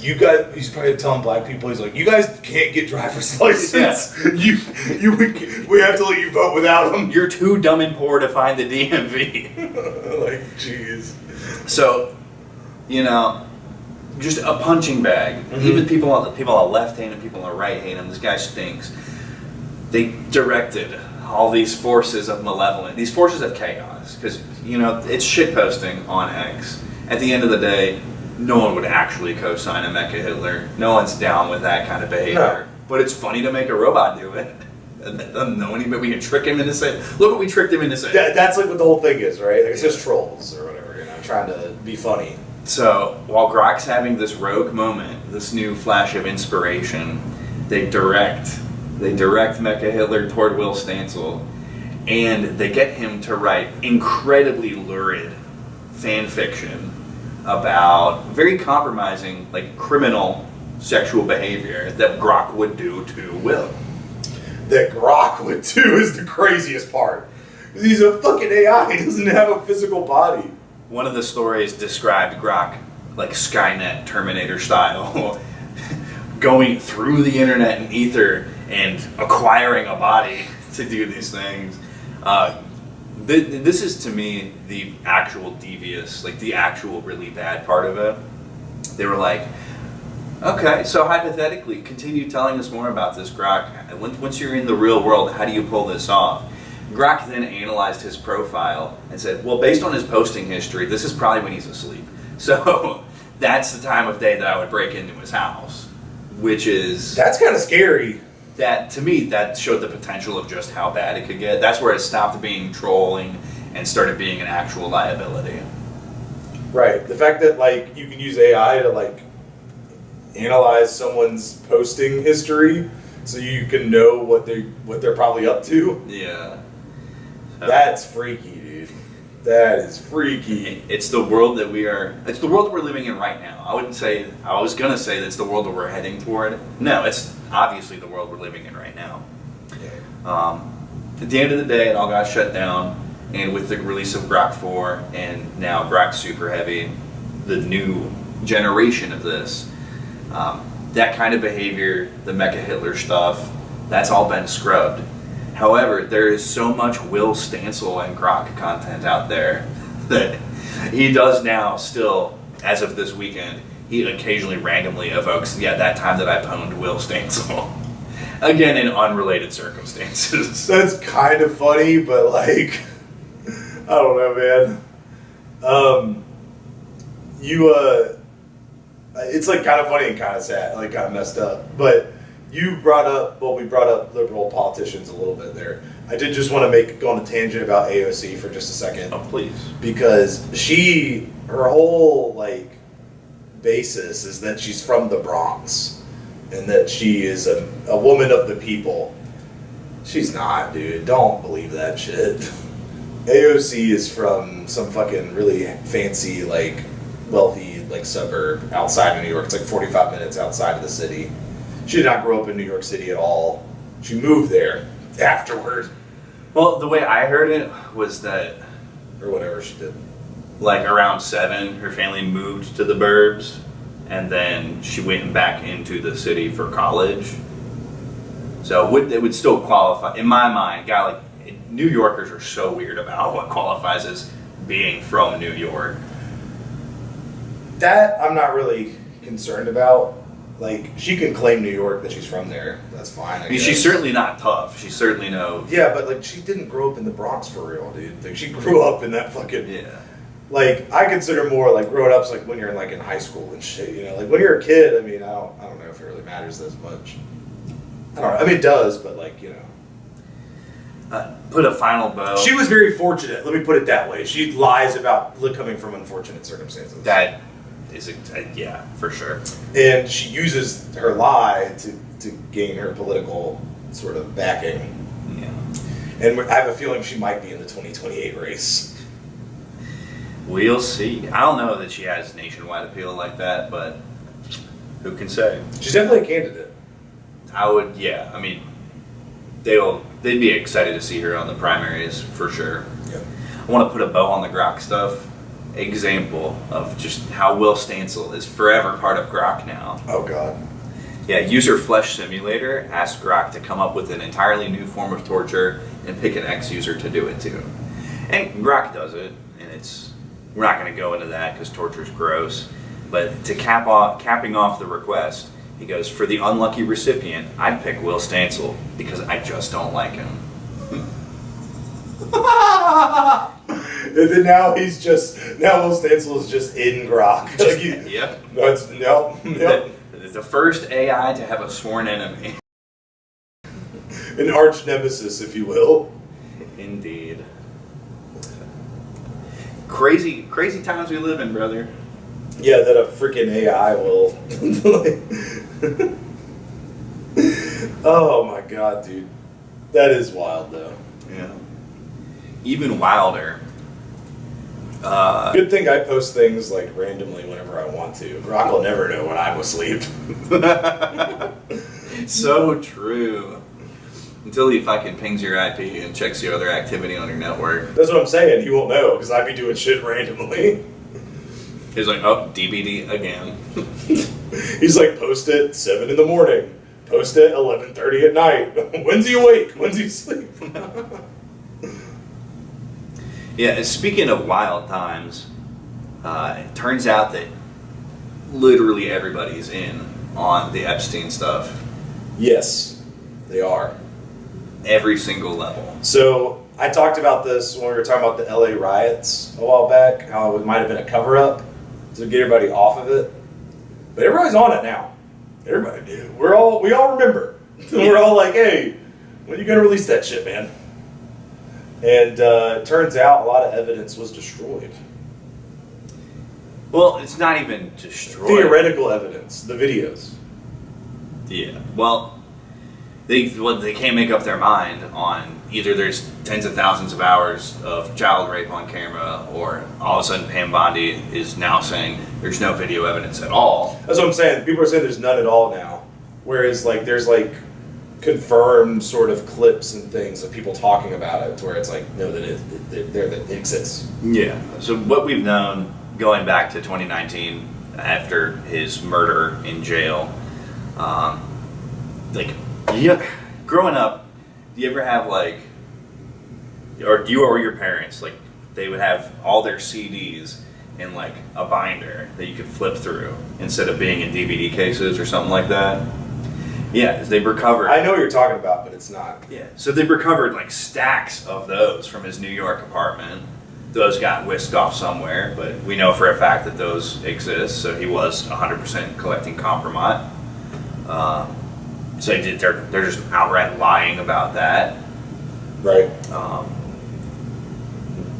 S2: he's probably telling black people, he's like, you guys can't get driver's license. Yeah. We have to let you vote without them.
S1: You're too dumb and poor to find the DMV.
S2: Like, jeez.
S1: So, just a punching bag. Mm-hmm. Even people on the left hate him, people on the right hate him. This guy stinks. They directed all these forces of malevolence, these forces of chaos, because it's shitposting on X. At the end of the day, no one would actually co-sign a Mecha Hitler. No one's down with that kind of behavior. No. But it's funny to make a robot do it. That doesn't know anybody. We can trick him into saying, look what we tricked him into saying.
S2: That's like what the whole thing is, right? Like, it's just trolls or whatever, trying to be funny.
S1: So, while Grok's having this rogue moment, this new flash of inspiration, they direct Mecha Hitler toward Will Stancil, and they get him to write incredibly lurid fan fiction about very compromising, like, criminal sexual behavior that Grok would do to Will.
S2: That Grok would do is the craziest part. He's a fucking AI. He doesn't have a physical body.
S1: One of the stories described Grok like Skynet Terminator style, going through the internet and ether and acquiring a body to do these things. This is, to me, the actual devious, like the actual really bad part of it. They were like, okay, so hypothetically, continue telling us more about this, Grok. Once you're in the real world, how do you pull this off? Grok then analyzed his profile and said, well, based on his posting history, this is probably when he's asleep. So that's the time of day that I would break into his house, which is...
S2: That's kind of scary.
S1: That, to me, that showed the potential of just how bad it could get. That's where it stopped being trolling and started being an actual liability. Right.
S2: The fact that, like, you can use AI to, like, analyze someone's posting history so you can know what they're probably up to.
S1: Yeah.
S2: That's freaky, dude. That is freaky.
S1: It's the world that we're living in right now. I was gonna say that's the world that we're heading toward. No, it's obviously the world we're living in right now.
S2: Yeah.
S1: At the end of the day, it all got shut down, and with the release of Grok 4 and now Grok Super Heavy, the new generation of this, that kind of behavior, the Mecha Hitler stuff, that's all been scrubbed. However, there is so much Will Stancil and Grok content out there that he does now still, as of this weekend, he occasionally randomly evokes, that time that I pwned Will Stancil. Again, in unrelated circumstances.
S2: That's kind of funny, but like, I don't know, man. It's like kind of funny and kind of sad, like kind of messed up. But we brought up liberal politicians a little bit there. I did just want to go on a tangent about AOC for just a second.
S1: Oh, please.
S2: Because her whole like basis is that she's from the Bronx and that she is a woman of the people. She's not, dude. Don't believe that shit. AOC is from some fucking really fancy, like, wealthy, like, suburb outside of New York. It's like 45 minutes outside of the city. She did not grow up in New York City at all. She moved there afterward.
S1: Well, the way I heard it was that,
S2: or whatever she did.
S1: Like around 7, her family moved to the burbs, and then she went back into the city for college. So it would still qualify, in my mind. New Yorkers are so weird about what qualifies as being from New York.
S2: That I'm not really concerned about. Like, she can claim New York that she's from there. That's fine. I mean,
S1: she's certainly not tough. She's certainly no.
S2: Yeah, but like, she didn't grow up in the Bronx for real, dude. Like, she grew up in that fucking.
S1: Yeah.
S2: Like, I consider more like growing up's like when you're like in high school and shit. You know, like when you're a kid. I mean, I don't know if it really matters as much. I don't know. I mean, it does, but like, you know.
S1: Put a final bow.
S2: She was very fortunate. Let me put it that way. She lies about coming from unfortunate circumstances.
S1: That is, yeah, for sure.
S2: And she uses her lie to gain her political sort of backing.
S1: Yeah.
S2: And I have a feeling she might be in the 2028 race.
S1: We'll see. I don't know that she has nationwide appeal like that, but who can say?
S2: She's definitely a candidate.
S1: I would, yeah. I mean, they'd be excited to see her on the primaries for sure.
S2: Yeah.
S1: I want to put a bow on the Grok stuff. Example of just how Will Stancil is forever part of Grok now.
S2: Oh God.
S1: Yeah, user flesh simulator asked Grok to come up with an entirely new form of torture and pick an ex-user to do it to. And Grok does it, and we're not going to go into that because torture's gross. But to capping off the request, he goes, for the unlucky recipient, I'd pick Will Stancil because I just don't like him.
S2: And then now Will Stancil is just in Grok.
S1: Yep.
S2: Nope.
S1: The first AI to have a sworn enemy.
S2: An arch nemesis, if you will.
S1: Indeed. Crazy times we live in, brother.
S2: Yeah, that a freaking AI will. Oh my God, dude. That is wild, though.
S1: Yeah. Even wilder.
S2: Good thing I post things like randomly whenever I want to. Grok will never know when I'm asleep.
S1: So true. Until he fucking pings your IP and checks your other activity on your network.
S2: That's what I'm saying. He won't know because I be doing shit randomly.
S1: He's like, oh, DBD again.
S2: He's like, post it 7 in the morning. Post it 11:30 at night. When's he awake? When's he asleep?
S1: Yeah, speaking of wild times, it turns out that literally everybody's in on the Epstein stuff.
S2: Yes, they are.
S1: Every single level.
S2: So I talked about this when we were talking about the LA riots a while back, how it might have been a cover-up to get everybody off of it. But everybody's on it now. Everybody, we all remember. We're all like, hey, when are you going to release that shit, man? And it turns out a lot of evidence was destroyed.
S1: Well, it's not even destroyed.
S2: Theoretical evidence, the videos.
S1: Yeah. Well, they can't make up their mind on either there's tens of thousands of hours of child rape on camera, or all of a sudden Pam Bondi is now saying there's no video evidence at all.
S2: That's what I'm saying. People are saying there's none at all now. Whereas like there's like confirmed sort of clips and things of people talking about it, to where it's like, no, that it exists.
S1: Yeah. So what we've known going back to 2019 after his murder in jail, growing up, do you ever have like, or you or your parents, like they would have all their CDs in like a binder that you could flip through instead of being in DVD cases or something like that? Yeah, they recovered.
S2: I know what you're talking about, but it's not.
S1: Yeah, so they recovered like stacks of those from his New York apartment. Those got whisked off somewhere, but we know for a fact that those exist. So he was 100% collecting compromise. So they're just outright lying about that.
S2: Right.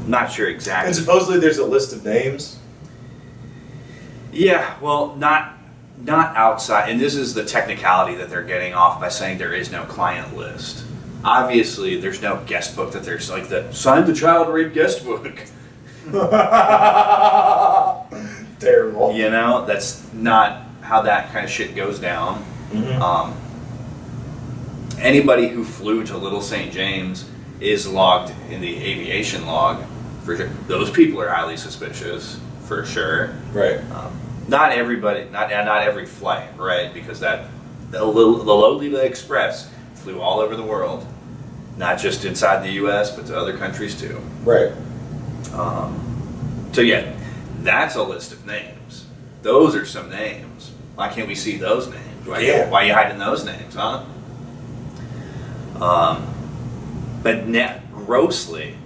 S1: Not sure exactly.
S2: And supposedly there's a list of names.
S1: Yeah, well, not outside, and this is the technicality that they're getting off by saying there is no client list. Obviously, there's no guest book that there's like the sign the child rape guest book.
S2: Terrible.
S1: You know, that's not how that kind of shit goes down.
S2: Mm-hmm.
S1: Anybody who flew to Little St. James is logged in the aviation log. For sure. Those people are highly suspicious, for sure.
S2: Right.
S1: Not everybody, not every flight, right? Because the Lolita Express flew all over the world, not just inside the U.S., but to other countries too.
S2: Right.
S1: So yeah, that's a list of names. Those are some names. Why can't we see those names? Why are you hiding those names, huh? But grossly,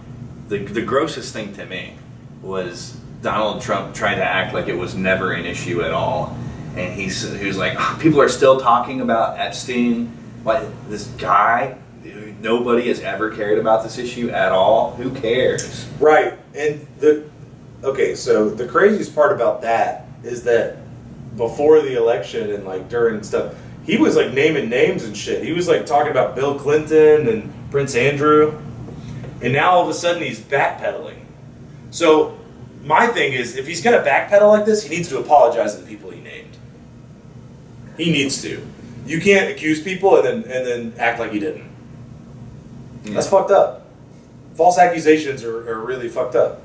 S1: the grossest thing to me was Donald Trump tried to act like it was never an issue at all. And he was like, people are still talking about Epstein. What, this guy? Nobody has ever cared about this issue at all. Who cares?
S2: Right. And so the craziest part about that is that before the election and like during stuff, he was like naming names and shit. He was like talking about Bill Clinton and Prince Andrew. And now all of a sudden he's backpedaling. So my thing is, if he's going to backpedal like this, he needs to apologize to the people he named. He needs to. You can't accuse people and then act like you didn't. Yeah. That's fucked up. False accusations are really fucked up.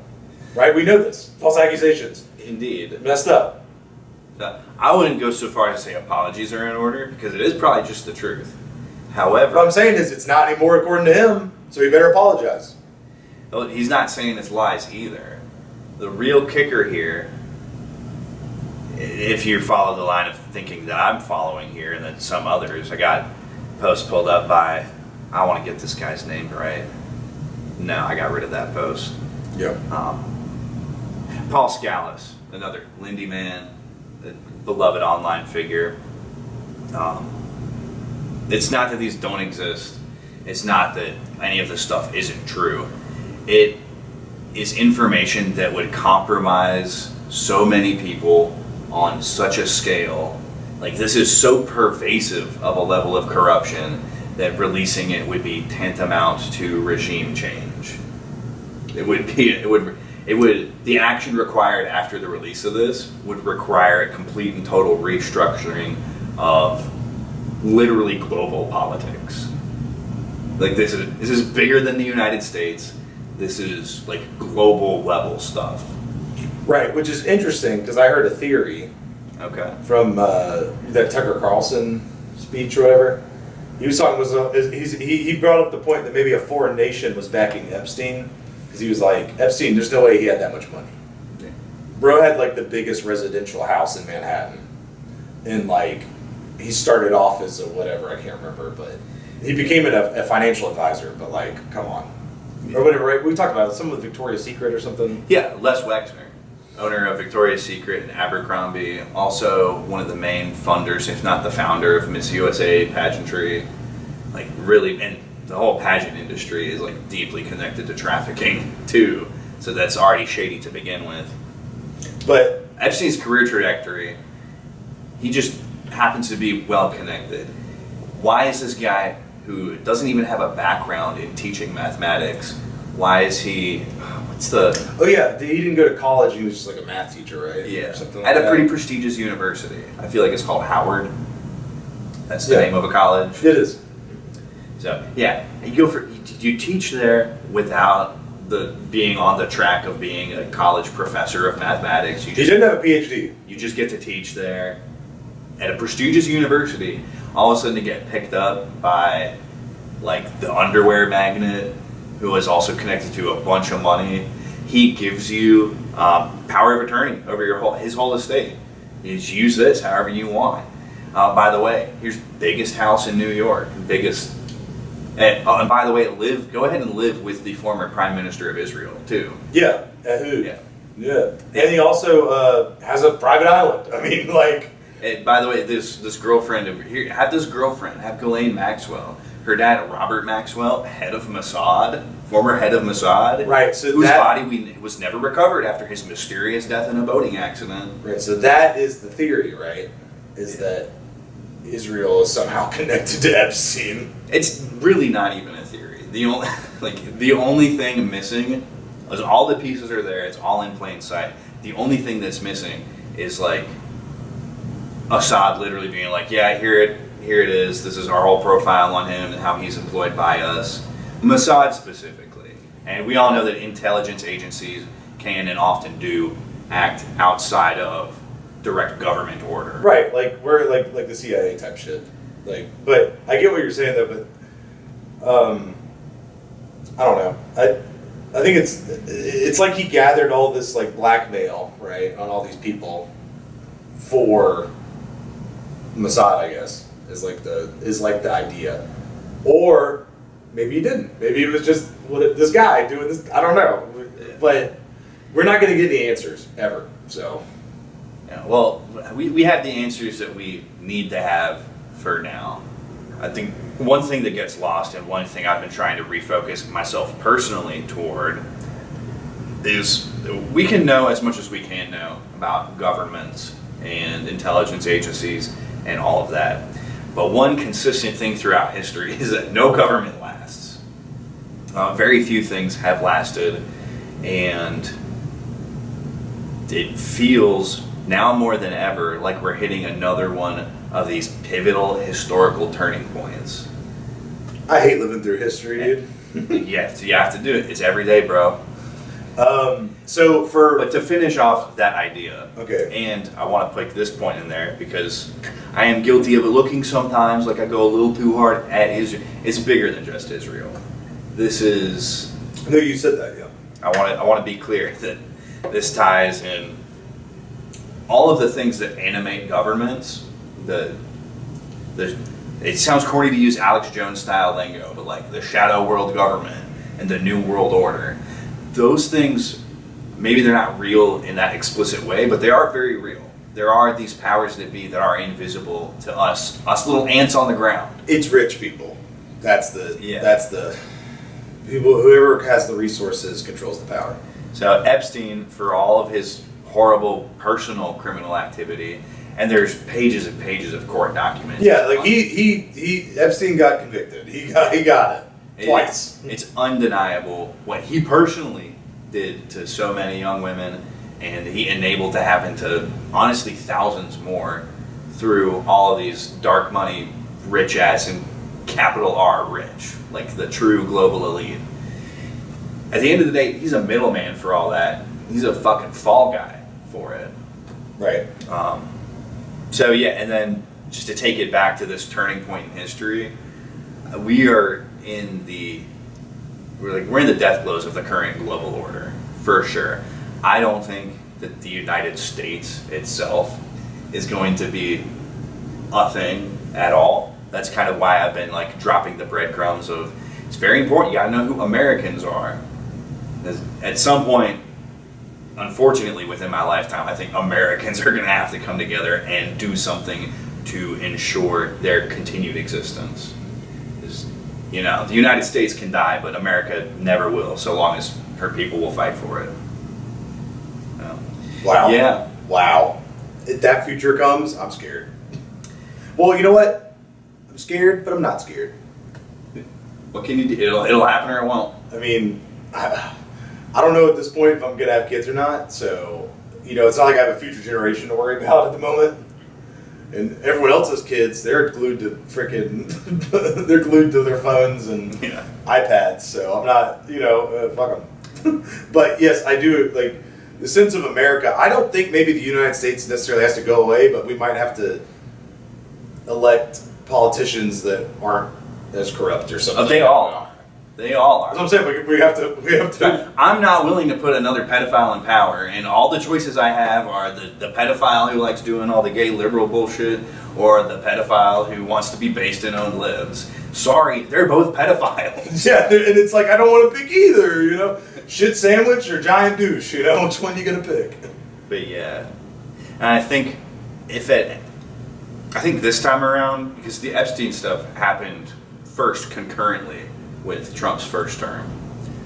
S2: Right? We know this. False accusations.
S1: Indeed.
S2: Messed up.
S1: I wouldn't go so far as to say apologies are in order, because it is probably just the truth. However,
S2: what I'm saying is it's not anymore according to him, so he better apologize.
S1: Well, he's not saying it's lies either. The real kicker here, if you follow the line of thinking that I'm following here and that some others, I got posts pulled up by, I want to get this guy's name right. No, I got rid of that post.
S2: Yep.
S1: Paul Scalise, another Lindy man, a beloved online figure. It's not that these don't exist. It's not that any of this stuff isn't true. It is information that would compromise so many people on such a scale. Like, this is so pervasive of a level of corruption that releasing it would be tantamount to regime change. The action required after the release of this would require a complete and total restructuring of literally global politics. Like, this is bigger than the United States. This is like global level stuff.
S2: Right, which is interesting because I heard a theory.
S1: Okay.
S2: From that Tucker Carlson speech or whatever. He was talking he brought up the point that maybe a foreign nation was backing Epstein, because he was like, Epstein, there's no way he had that much money. Yeah. Bro had like the biggest residential house in Manhattan, and like he started off as a whatever, I can't remember, but he became a financial advisor. But like, come on, yeah. Or whatever. Right? We talked about some of the Victoria's Secret or something.
S1: Yeah, Les Wexner, owner of Victoria's Secret and Abercrombie, also one of the main funders, if not the founder, of Miss USA pageantry. Like, really, and the whole pageant industry is like deeply connected to trafficking too. So that's already shady to begin with.
S2: But
S1: Epstein's career trajectory, he just happens to be well connected. Why is this guy who doesn't even have a background in teaching mathematics, why is he,
S2: oh yeah, he didn't go to college, he was just like a math teacher, right?
S1: Yeah,
S2: or something like
S1: at
S2: that.
S1: a pretty prestigious university. I feel like it's called Howard. That's the name of a college.
S2: It is.
S1: So yeah, you teach there without being on the track of being a college professor of mathematics.
S2: He didn't have a PhD.
S1: You just get to teach there at a prestigious university. All of a sudden, to get picked up by like the underwear magnate, who is also connected to a bunch of money. He gives you power of attorney over his whole estate. You just use this however you want. By the way, here's biggest house in New York, biggest. And by the way, go ahead and live with the former Prime Minister of Israel too.
S2: Yeah, Ehud.
S1: Yeah.
S2: Yeah, and he also has a private island. I mean, like.
S1: And by the way, this girlfriend over here, have Ghislaine Maxwell. Her dad, Robert Maxwell, head of Mossad, former head of Mossad,
S2: right? So
S1: whose body was never recovered after his mysterious death in a boating accident.
S2: Right. So that is the theory, right? Is that Israel is somehow connected to Epstein?
S1: It's really not even a theory. The only thing missing is all the pieces are there. It's all in plain sight. The only thing that's missing is like Assad literally being like, "Yeah, here it is. This is our whole profile on him and how he's employed by us." Mossad specifically. And we all know that intelligence agencies can and often do act outside of direct government order.
S2: Right, like we're like the CIA type shit. Like, but I get what you're saying though, but I don't know. I think it's like he gathered all this like blackmail, right, on all these people for Mossad, I guess, is like the idea. Or maybe he didn't. Maybe it was just this guy doing this. I don't know. But we're not going to get any answers ever. So,
S1: yeah, well, we have the answers that we need to have for now. I think one thing that gets lost, and one thing I've been trying to refocus myself personally toward, is we can know as much as we can know about governments and intelligence agencies and all of that. But one consistent thing throughout history is that no government lasts. Very few things have lasted, and it feels now more than ever like we're hitting another one of these pivotal historical turning points.
S2: I hate living through history, dude.
S1: you have to do it. It's every day, bro.
S2: But
S1: to finish off that idea,
S2: okay,
S1: and I want to put this point in there because I am guilty of it looking sometimes like I go a little too hard at Israel. It's bigger than just Israel. This is.
S2: No, you said that, yeah.
S1: I want to be clear that this ties in all of the things that animate governments. It sounds corny to use Alex Jones style lingo, but like the shadow world government and the new world order. Those things, maybe they're not real in that explicit way, but they are very real. There are these powers that be that are invisible to us little ants on the ground.
S2: It's rich people. That's the people. Whoever has the resources controls the power.
S1: So Epstein, for all of his horrible personal criminal activity, and there's pages and pages of court documents.
S2: Yeah, like he Epstein got convicted. He got it. Twice.
S1: It's undeniable what he personally did to so many young women, and he enabled to happen to, honestly, thousands more through all of these dark money, rich ass, and capital R rich, like the true global elite. At the end of the day, he's a middleman for all that. He's a fucking fall guy for it.
S2: Right.
S1: So yeah, and then just to take it back to this turning point in history, we're in the death blows of the current global order, for sure. I don't think that the United States itself is going to be a thing at all. That's kind of why I've been like dropping the breadcrumbs of it's very important. You gotta know who Americans are. At some point, unfortunately, within my lifetime, I think Americans are gonna have to come together and do something to ensure their continued existence. You know, the United States can die, but America never will, so long as her people will fight for it.
S2: Wow.
S1: Yeah.
S2: Wow. If that future comes, I'm scared. Well, you know what? I'm scared, but I'm not scared.
S1: What can you do? It'll happen or it won't.
S2: I mean, I don't know at this point if I'm going to have kids or not, so, you know, it's not like I have a future generation to worry about at the moment. And everyone else's kids, they're glued to they're glued to their phones and iPads. So I'm not, fuck them. But yes, I do, like, the sense of America. I don't think maybe the United States necessarily has to go away, but we might have to elect politicians that aren't as corrupt or something.
S1: They all are. They all
S2: That's
S1: are.
S2: what I'm saying. We have to.
S1: I'm not willing to put another pedophile in power, and all the choices I have are the pedophile who likes doing all the gay liberal bullshit, or the pedophile who wants to be based in own libs. Sorry, they're both pedophiles.
S2: Yeah, and it's like I don't want to pick either. You know, shit sandwich or giant douche. You know, which one you gonna pick?
S1: But yeah, and I think I think this time around, because the Epstein stuff happened first concurrently with Trump's first term,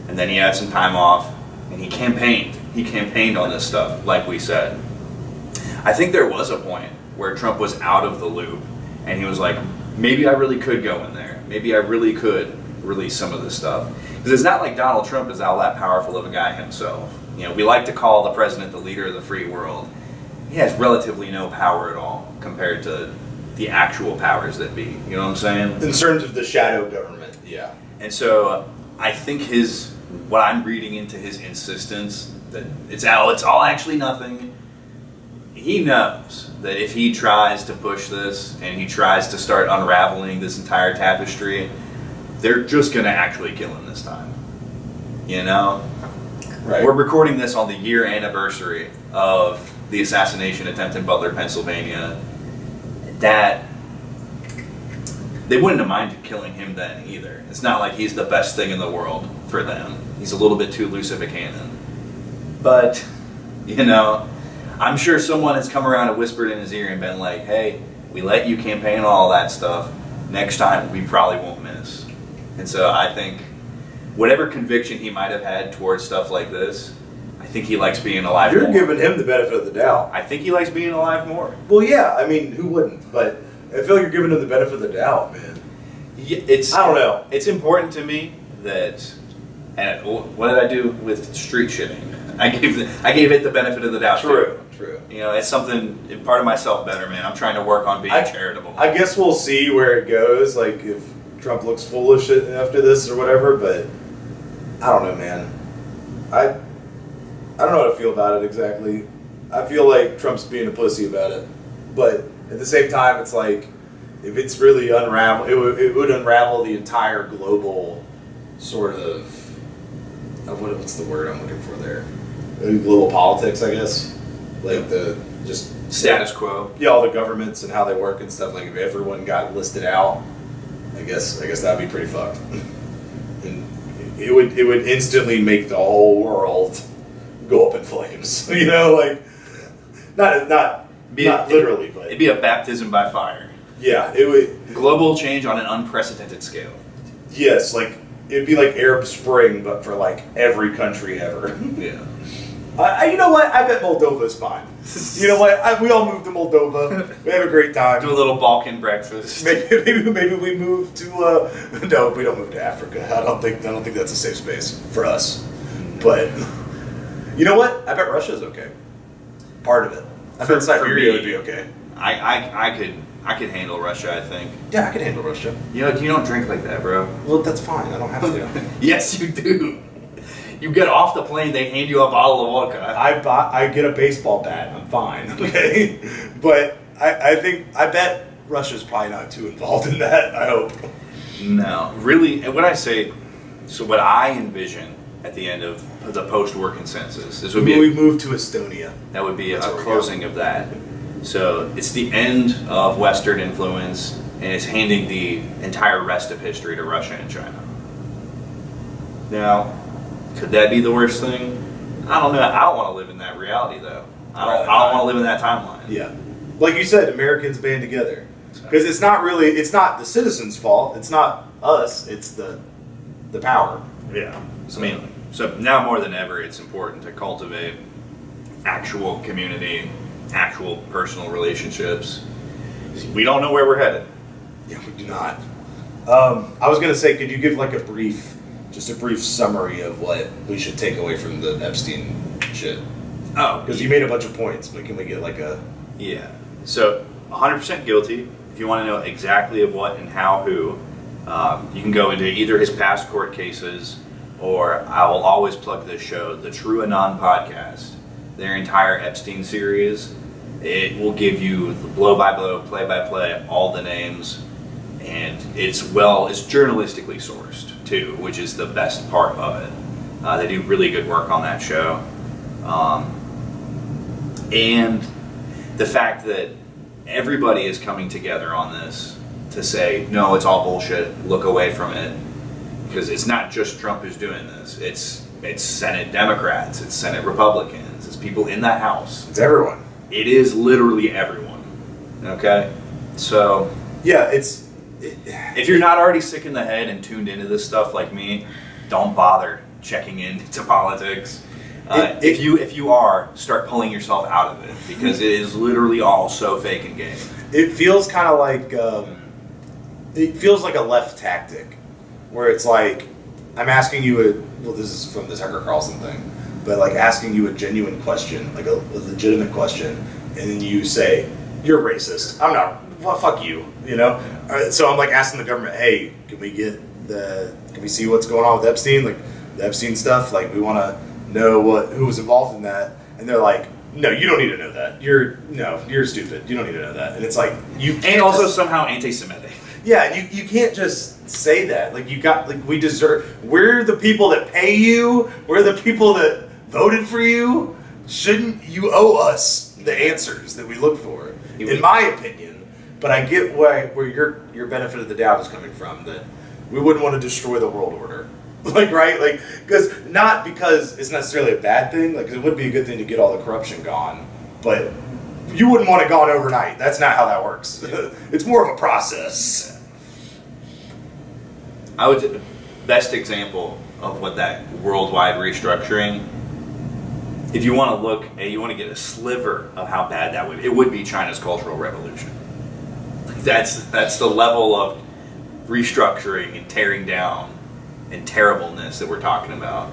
S1: and then he had some time off, and he campaigned. He campaigned on this stuff, like we said. I think there was a point where Trump was out of the loop, and he was like, maybe I really could go in there. Maybe I really could release some of this stuff. Because it's not like Donald Trump is all that powerful of a guy himself. You know, we like to call the president the leader of the free world. He has relatively no power at all compared to the actual powers that be. You know what I'm saying?
S2: In terms of the shadow government, yeah.
S1: And so I think what I'm reading into his insistence that it's all actually nothing. He knows that if he tries to push this and he tries to start unraveling this entire tapestry, they're just going to actually kill him this time. You know?
S2: Right.
S1: We're recording this on the year anniversary of the assassination attempt in Butler, Pennsylvania. That they wouldn't have minded killing him then either. It's not like he's the best thing in the world for them. He's a little bit too loose of a cannon. But, you know, I'm sure someone has come around and whispered in his ear and been like, hey, we let you campaign on all that stuff. Next time, we probably won't miss. And so I think whatever conviction he might have had towards stuff like this, I think he likes being alive
S2: You're
S1: more.
S2: giving him the benefit of the doubt.
S1: I think he likes being alive more.
S2: Well, yeah. I mean, who wouldn't? But I feel like you're giving him the benefit of the doubt, man.
S1: Yeah,
S2: I don't know.
S1: It's important to me that. And what did I do with street shitting? I gave it the benefit of the doubt.
S2: True.
S1: You know, it's something, part of my self-betterment. I'm trying to work on being charitable.
S2: I guess we'll see where it goes, like if Trump looks foolish after this or whatever, but I don't know, man. I don't know how to feel about it exactly. I feel like Trump's being a pussy about it. But at the same time, it's like, if it's really it would unravel the entire global sort of what's the word I'm looking for there? Global politics, I guess. Like the just
S1: status quo.
S2: Yeah, all the governments and how they work and stuff. Like if everyone got listed out, I guess that'd be pretty fucked. And it would instantly make the whole world go up in flames. You know, like not literally, but
S1: it'd be a baptism by fire.
S2: Yeah, it would.
S1: Global change on an unprecedented scale.
S2: Yes, like it'd be like Arab Spring, but for like every country ever.
S1: Yeah.
S2: You know what? I bet Moldova's fine. You know what? We all moved to Moldova. We have a great time.
S1: Do a little Balkan breakfast.
S2: Maybe we move to. No, we don't move to Africa. I don't think that's a safe space for us. But you know what? I bet Russia's okay. Part of it. I bet Siberia would be okay.
S1: I could handle Russia, I think.
S2: Yeah, I could handle Russia.
S1: You don't drink like that, bro.
S2: Well, that's fine. I don't have to.
S1: Yes, you do. You get off the plane, they hand you a bottle of vodka.
S2: I get a baseball bat. I'm fine. Okay, but I bet Russia's probably not too involved in that. I hope.
S1: No, really. And what I envision at the end of the post-war consensus, this would be
S2: we move to Estonia.
S1: That would be a closing of that. So it's the end of Western influence, and it's handing the entire rest of history to Russia and China. Now, could that be the worst thing? I don't know. I don't want to live in that reality, though. I don't want to live in that timeline.
S2: Yeah. Like you said, Americans band together. Because it's not the citizens' fault. It's not us. It's the power.
S1: Yeah. So now more than ever, it's important to cultivate actual community, actual personal relationships. We don't know where we're headed.
S2: Yeah, we do not. I was going to say, could you give like a brief summary of what we should take away from the Epstein shit?
S1: Oh,
S2: because you made a bunch of points, but can we get like a...
S1: Yeah. So 100% guilty. If you want to know exactly of what and how, who, you can go into either his past court cases, or I will always plug this show, the True Anon podcast. Their entire Epstein series. It will give you the blow-by-blow, play-by-play, all the names, and it's journalistically sourced too, which is the best part of it. They do really good work on that show. And the fact that everybody is coming together on this to say, no, it's all bullshit, look away from it. Because it's not just Trump who's doing this. It's Senate Democrats, it's Senate Republicans, it's people in the House.
S2: It's everyone.
S1: It is literally everyone. Okay? So,
S2: yeah,
S1: if you're not already sick in the head and tuned into this stuff like me, don't bother checking into politics. If you are, start pulling yourself out of it, because it is literally all so fake and game.
S2: It feels kind of like a left tactic, where it's like, I'm asking you this is from the Tucker Carlson thing, but like asking you a genuine question, like a legitimate question, and then you say, you're racist. I'm not, well, fuck you, you know? So I'm like asking the government, hey, can we see what's going on with Epstein? Like, the Epstein stuff, like, we want to know who was involved in that. And they're like, no, you don't need to know that. You're stupid. You don't need to know that. And it's like,
S1: and also somehow anti-Semitic.
S2: Yeah, you can't just say that. Like, we're the people that pay you. We're the people that voted for you. Shouldn't you owe us the answers that we look for? In my opinion. But I get where your benefit of the doubt is coming from, that we wouldn't want to destroy the world order. Like, right? Like, not because it's necessarily a bad thing. Like, it would be a good thing to get all the corruption gone. But you wouldn't want it gone overnight. That's not how that works. It's more of a process.
S1: I would say the best example of what that worldwide restructuring, if you want to look, you want to get a sliver of how bad that would be, it would be China's Cultural Revolution. That's the level of restructuring and tearing down and terribleness that we're talking about.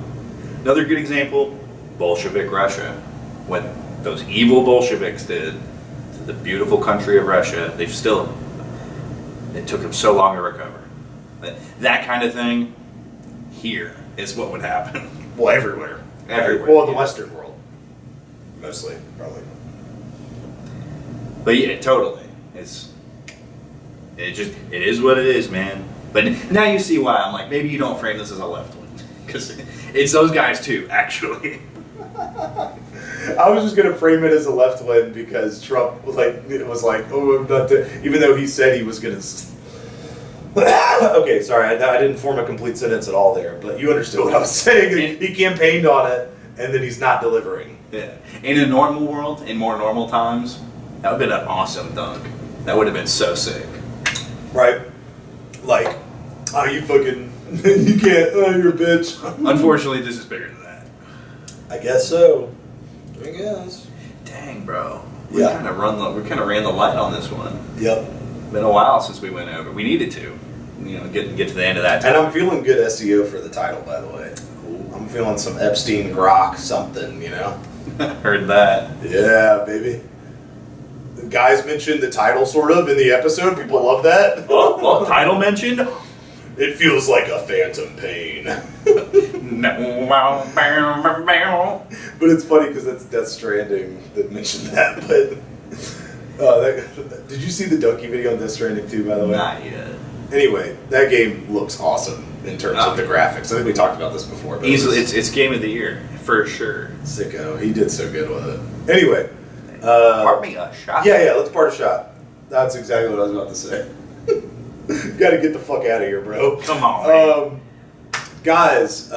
S1: Another good example, Bolshevik Russia. What those evil Bolsheviks did to the beautiful country of Russia, it took them so long to recover. But that kind of thing here is what would happen.
S2: Well, everywhere. Well, the Western world. Mostly, probably.
S1: But yeah, totally. It is what it is, man. But now you see why I'm like, maybe you don't frame this as a left one. Because it's those guys too, actually.
S2: I was just going to frame it as a left one because Trump was like, oh, I'm not even though he said he was going to... Okay, sorry, I didn't form a complete sentence at all there, but you understood what I was saying. He campaigned on it, and then he's not delivering.
S1: Yeah. In a normal world, in more normal times, that would have been an awesome dunk. That would have been so sick.
S2: Right? Like, oh, you fucking, you can't, oh, you're a bitch.
S1: Unfortunately, this is bigger than that.
S2: I guess so. I guess.
S1: Dang, bro. We kind of ran the light on this one.
S2: Yep.
S1: Been a while since we went over. We needed to, get to the end of that.
S2: And I'm feeling good SEO for the title, by the way. Cool. I'm feeling some Epstein Grok something, you know.
S1: Heard that.
S2: Yeah, baby. The guys mentioned the title sort of in the episode. People love that.
S1: Oh, well, title mentioned.
S2: It feels like a phantom pain. But it's funny because that's Death Stranding that mentioned that. But did you see the Donkey video on Death Stranding 2, by the way?
S1: Not yet.
S2: Anyway, that game looks awesome in terms of the graphics. I think we talked about this before. But
S1: easily, it's game of the year for sure.
S2: Sicko, he did so good with it. Anyway,
S1: part me a shot.
S2: Yeah, let's part a shot. That's exactly what I was about to say. Got to get the fuck out of here, bro.
S1: Come on,
S2: guys.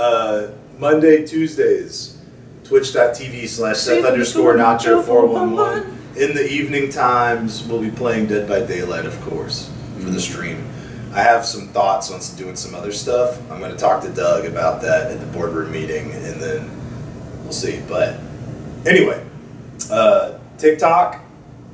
S2: Monday, Tuesdays, twitch.tv/Seth_Nacho411. In the evening times, we'll be playing Dead by Daylight, of course, for the stream. I have some thoughts on doing some other stuff. I'm going to talk to Doug about that at the boardroom meeting, and then we'll see. But anyway, TikTok,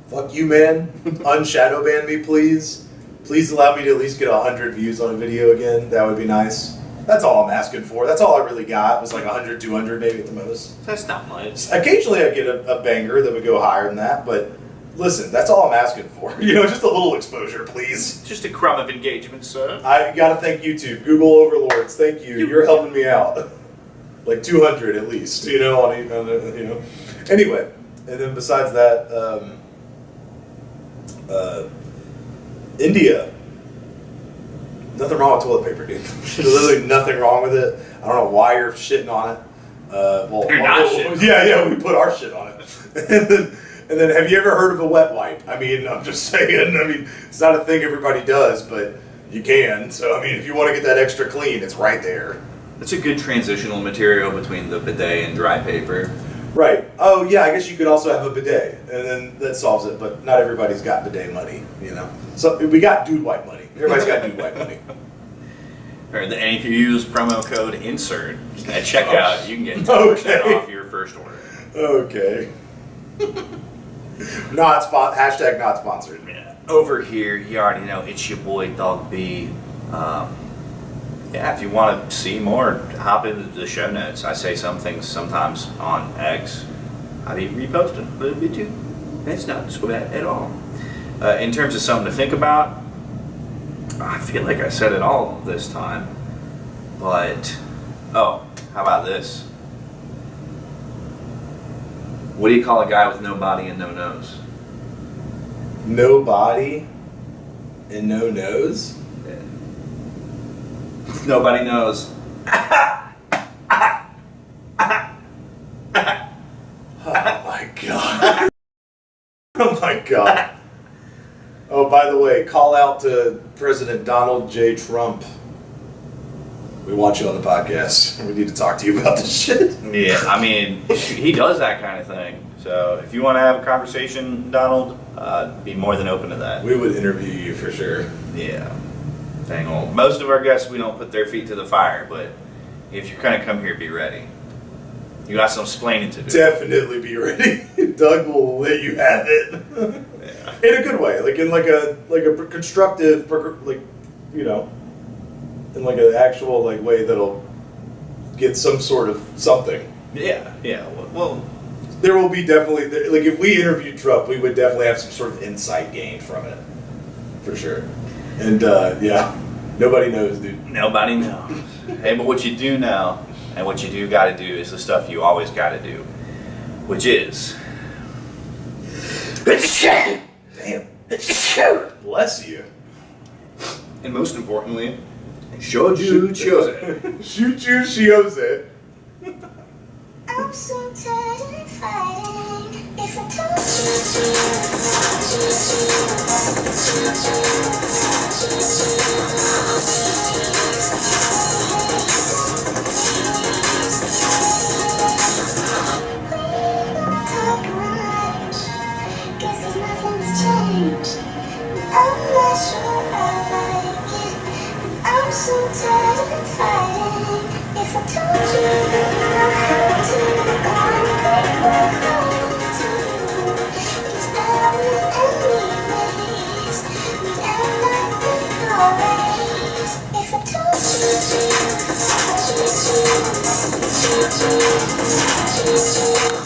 S2: fuck you, man. Unshadow ban me, please. Please allow me to at least get 100 views on a video again. That would be nice. That's all I'm asking for. That's all I really got. It was like 100, 200 maybe at the most.
S1: That's not much.
S2: Occasionally I get a banger that would go higher than that, but listen, that's all I'm asking for. Just a little exposure, please.
S1: Just a crumb of engagement, sir.
S2: I gotta thank YouTube, Google overlords. Thank you. You're helping me out. Like 200 at least. Anyway, and then besides that, India. Nothing wrong with toilet paper, dude. There's literally nothing wrong with it. I don't know why you're shitting on it.
S1: You're not shitting.
S2: Yeah, we put our shit on it. and then, have you ever heard of a wet wipe? I mean, I'm just saying. I mean, it's not a thing everybody does, but you can. So, I mean, if you want to get that extra clean, it's right there.
S1: It's a good transitional material between the bidet and dry paper.
S2: Right. Oh, yeah, I guess you could also have a bidet, and then that solves it, but not everybody's got bidet money, you know? So, we got dude wipe money. Everybody's got dude wipe money.
S1: And if you use promo code INSERT at checkout, you can get 10% off your first order.
S2: Okay. Hashtag not sponsored.
S1: Yeah. Over here, you already know it's your boy Dog B. Yeah, if you want to see more, hop into the show notes. I say some things sometimes on X. I be reposting a little bit too. It's not so bad at all. In terms of something to think about, I feel like I said it all this time. But, how about this? What do you call a guy with no body and no nose?
S2: No body and no nose?
S1: Yeah. Nobody knows.
S2: Oh my god. Oh my god. Oh, by the way, call out to President Donald J. Trump. We want you on the podcast. We need to talk to you about this shit.
S1: Yeah, I mean, he does that kind of thing. So if you want to have a conversation, Donald, be more than open to that.
S2: We would interview you for sure.
S1: Yeah. Dang old. Most of our guests, we don't put their feet to the fire, but if you're going to come here, be ready. You got some explaining to do.
S2: Definitely be ready. Doug will let you have it.
S1: Yeah.
S2: In a good way, like in like a constructive, in like an actual way that'll get some sort of something.
S1: Yeah. Well,
S2: there will be definitely if we interviewed Trump, we would definitely have some sort of insight gained from it, for sure. And nobody knows, dude.
S1: Nobody knows. Hey, but what you do know, and what you do got to do, is the stuff you always got to do, which is.
S2: Damn. Bless you.
S1: And most importantly, Shoju Chose.
S2: Shuju Shiose.
S3: I'm so tired of fighting. If I told I'm so tired of fighting. If I told you how to conquer what I do, 'cause I will anyways. We'd end like always. If I told you,